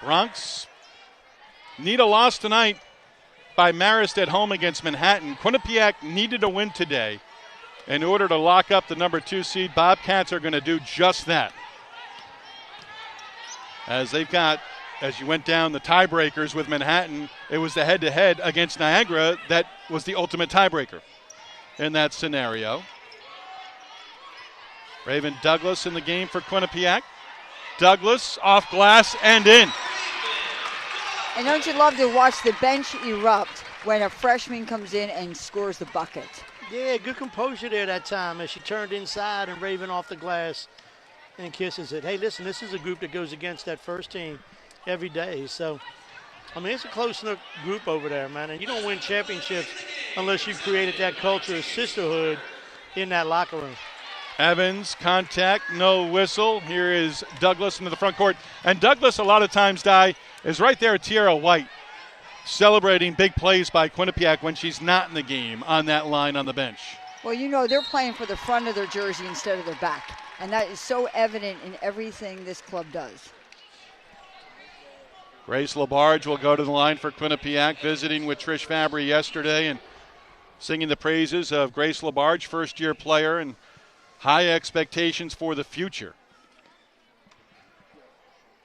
Bronx need a loss tonight by Marist at home against Manhattan. Quinnipiac needed a win today in order to lock up the number 2 seed. Bobcats are going to do just that, as they've got, as you went down the tiebreakers with Manhattan, it was the head-to-head against Niagara that was the ultimate tiebreaker in that scenario. Raven Douglas in the game for Quinnipiac. Douglas off glass and in. And don't you love to watch the bench erupt when a freshman comes in and scores the bucket? Yeah, good composure there that time as she turned inside and Raven off the glass and kisses it. Hey, listen, this is a group that goes against that first team every day. So, I mean, it's a close-knit group over there, man. And you don't win championships unless you've created that culture of sisterhood in that locker room. Evans, contact, no whistle. Here is Douglas into the front court. And Douglas, a lot of times, Di, is right there at Tierra White, celebrating big plays by Quinnipiac when she's not in the game on that line on the bench. Well, they're playing for the front of their jersey instead of their back. And that is so evident in everything this club does. Grace LaBarge will go to the line for Quinnipiac, visiting with Trish Fabry yesterday and singing the praises of Grace LaBarge, first-year player, and high expectations for the future.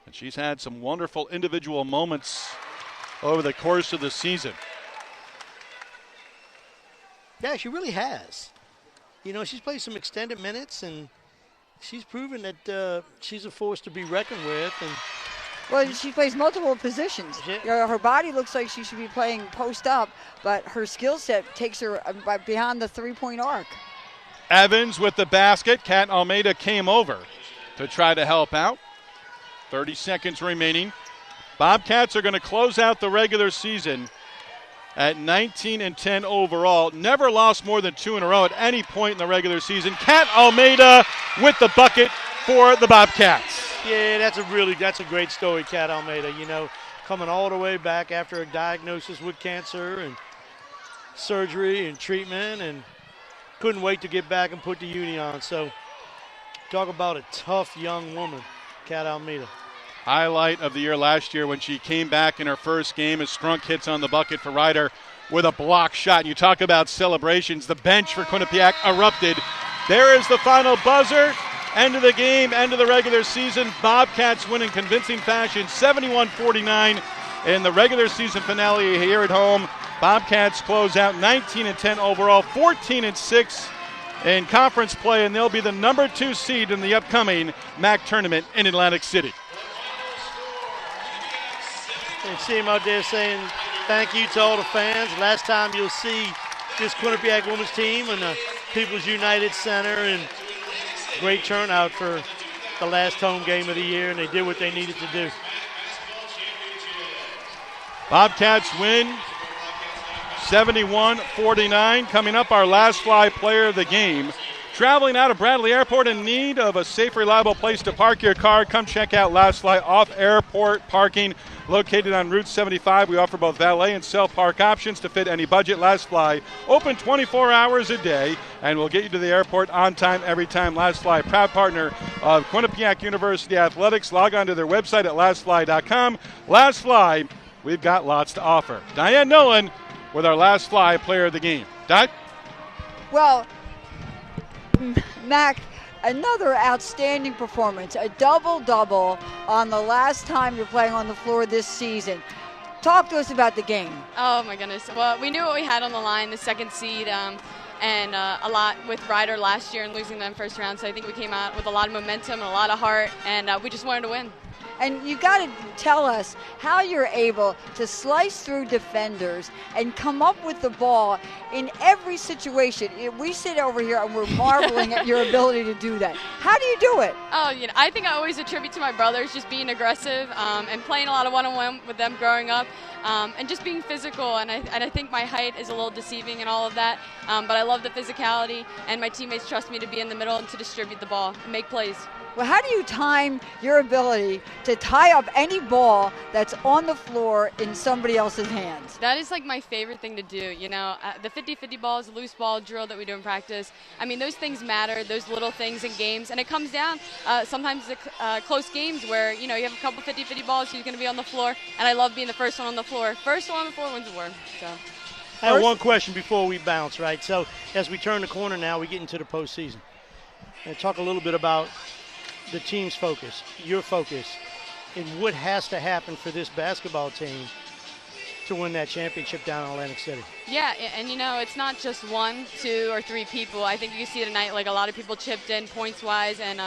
And she's had some wonderful individual moments over the course of the season. Yeah, she really has. She's played some extended minutes, and she's proven that she's a force to be reckoned with. And well, she plays multiple positions. Her body looks like she should be playing post up, but her skill set takes her beyond the three-point arc. Evans with the basket. Kat Almeida came over to try to help out. 30 seconds remaining. Bobcats are going to close out the regular season at 19-10 overall. Never lost more than 2 in a row at any point in the regular season. Kat Almeida with the bucket for the Bobcats. Yeah, that's a great story, Kat Almeida. You know, coming all the way back after a diagnosis with cancer and surgery and treatment, and couldn't wait to get back and put the uni on. So talk about a tough young woman, Kat Almeida. Highlight of the year last year when she came back in her first game as Strunk hits on the bucket for Ryder with a block shot. And you talk about celebrations. The bench for Quinnipiac erupted. There is the final buzzer. End of the game, end of the regular season. Bobcats win in convincing fashion, 71-49 in the regular season finale here at home. Bobcats close out 19-10 overall, 14-6 in conference play, and they'll be the number 2 seed in the upcoming MAC tournament in Atlantic City. And see him out there saying thank you to all the fans. Last time you'll see this Quinnipiac women's team in the People's United Center, and great turnout for the last home game of the year, and they did what they needed to do. Bobcats win 71-49. Coming up, our last fly player of the game. Traveling out of Bradley Airport in need of a safe, reliable place to park your car, come check out Last Fly Off-Airport Parking, located on Route 75. We offer both valet and self-park options to fit any budget. Last Fly, open 24 hours a day, and we'll get you to the airport on time, every time. Last Fly, proud partner of Quinnipiac University Athletics. Log on to their website at lastfly.com. Last Fly, we've got lots to offer. Diane Nolan with our Last Fly player of the game. Di? Well, Mac, another outstanding performance, a double-double on the last time you're playing on the floor this season. Talk to us about the game. Oh, my goodness. Well, we knew what we had on the line, the second seed, and a lot with Ryder last year and losing them first round. So I think we came out with a lot of momentum and a lot of heart, and we just wanted to win. And you got to tell us how you're able to slice through defenders and come up with the ball in every situation. We sit over here and we're marveling at your ability to do that. How do you do it? Oh, you know, I think I always attribute to my brothers just being aggressive and playing a lot of one-on-one with them growing up, and just being physical. And I think my height is a little deceiving and all of that, but I love the physicality, and my teammates trust me to be in the middle and to distribute the ball and make plays. Well, how do you time your ability to tie up any ball that's on the floor in somebody else's hands? That is like my favorite thing to do. You know, the 50-50 balls, the loose ball drill that we do in practice. I mean, those things matter, those little things in games. And it comes down sometimes to close games where, you know, you have a couple 50-50 balls, who's going to be on the floor. And I love being the first one on the floor. First one on the floor wins the war. So. I have one question before we bounce, right? So as we turn the corner now, we get into the postseason. And talk a little bit about the team's focus, your focus, and what has to happen for this basketball team to win that championship down in Atlantic City. Yeah, and you know, it's not just 1, 2, or 3 people. I think you see tonight, like a lot of people chipped in points-wise, and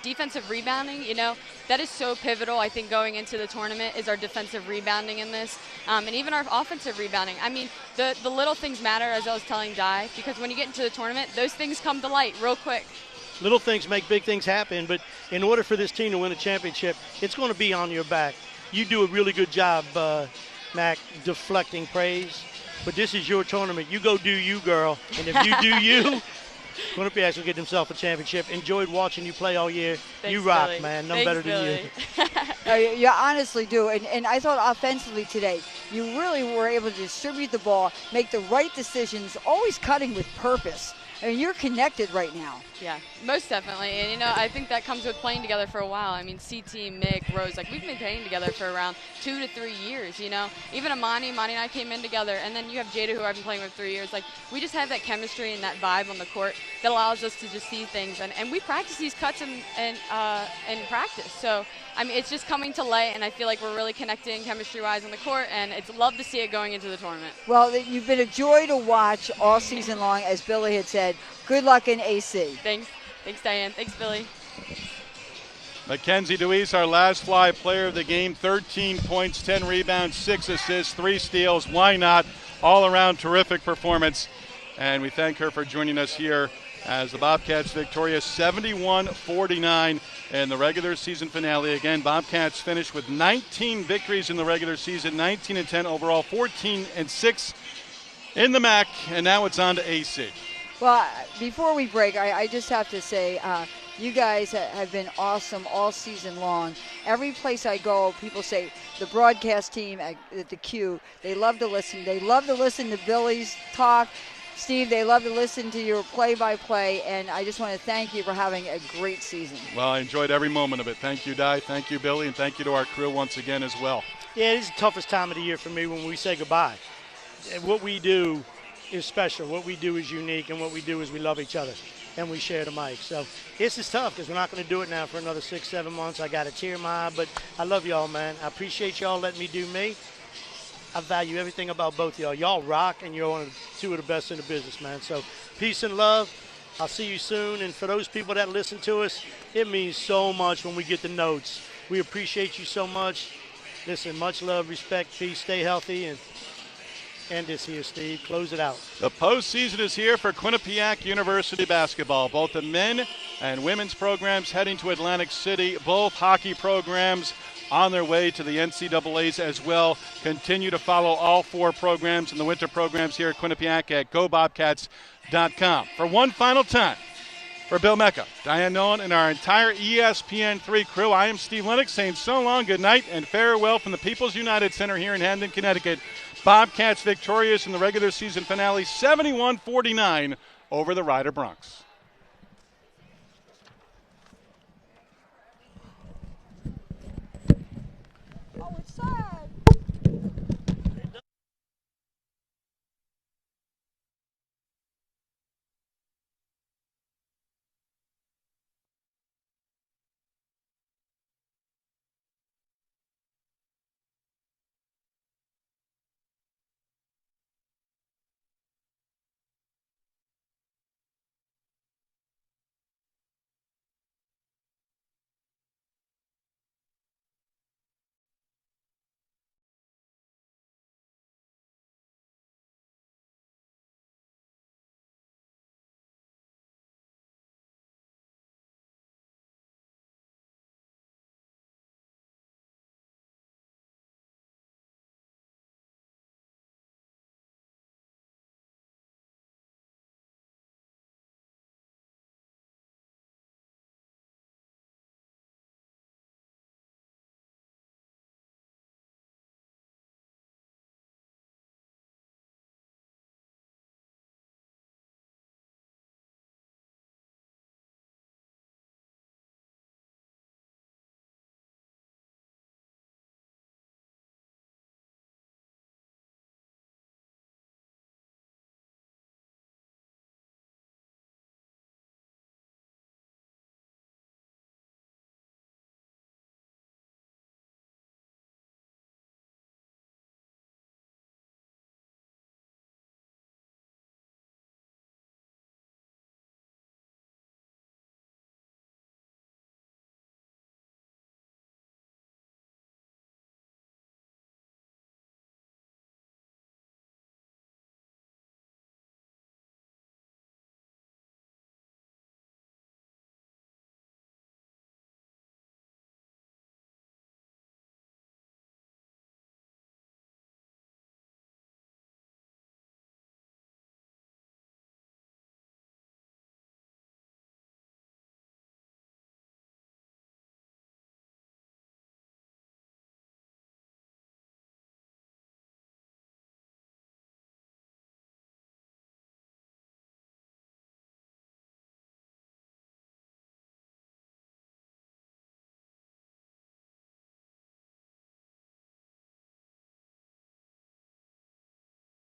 defensive rebounding, you know, that is so pivotal, I think, going into the tournament is our defensive rebounding in this, and even our offensive rebounding. I mean, the little things matter, as I was telling Di, because when you get into the tournament, those things come to light real quick. Little things make big things happen, but in order for this team to win a championship, it's going to be on your back. You do a really good job, Mac, deflecting praise, but this is your tournament. You go do you, girl, and if you do you, Quinnipiac will get himself a championship. Enjoyed watching you play all year. Thanks, you rock, Billy. man. No Thanks, better than Billy. you. You honestly do. And I thought offensively today, you really were able to distribute the ball, make the right decisions, always cutting with purpose. I mean, you're connected right now. Yeah, most definitely. And, you know, I think that comes with playing together for a while. I mean, CT, Mick, Rose, like, we've been playing together for around 2 to 3 years, you know. Even Monty and I came in together. And then you have Jada, who I've been playing with 3 years. Like, we just have that chemistry and that vibe on the court that allows us to just see things. And we practice these cuts in practice. So, I mean, it's just coming to light, and I feel like we're really connecting chemistry-wise on the court, and it's love to see it going into the tournament. Well, you've been a joy to watch all season long, as Billy had said. Good luck in AC. Thanks, Diane. Thanks, Billy. Mackenzie Deweese, our last fly player of the game, 13 points, 10 rebounds, 6 assists, 3 steals. Why not? All around terrific performance. And we thank her for joining us here as the Bobcats victorious 71-49 in the regular season finale. Again, Bobcats finished with 19 victories in the regular season, 19-10 overall, 14-6 in the MAC, and now it's on to AC. Well, before we break, I just have to say, you guys have been awesome all season long. Every place I go, people say the broadcast team at the Q, they love to listen. They love to listen to Billy's talk. Steve, they love to listen to your play-by-play, and I just want to thank you for having a great season. Well, I enjoyed every moment of it. Thank you, Di. Thank you, Billy, and thank you to our crew once again as well. Yeah, it's the toughest time of the year for me when we say goodbye. And what we do is special. What we do is unique, and what we do is we love each other, and we share the mic. So this is tough because we're not going to do it now for another 6-7 months. I got a tear in my eye, but I love y'all, man. I appreciate y'all letting me do me. I value everything about both of y'all. Y'all rock, and you're two of the best in the business, man. So peace and love. I'll see you soon. And for those people that listen to us, it means so much when we get the notes. We appreciate you so much. Listen, much love, respect, peace, stay healthy, and end this here, Steve. Close it out. The postseason is here for Quinnipiac University basketball. Both the men and women's programs heading to Atlantic City. Both hockey programs on their way to the NCAAs as well. Continue to follow all four programs and the winter programs here at Quinnipiac at GoBobcats.com. For one final time, for Bill Mecca, Diane Nolan, and our entire ESPN3 crew, I am Steve Lennox saying so long, good night, and farewell from the People's United Center here in Hamden, Connecticut. Bobcats victorious in the regular season finale, 71-49 over the Rider Broncs.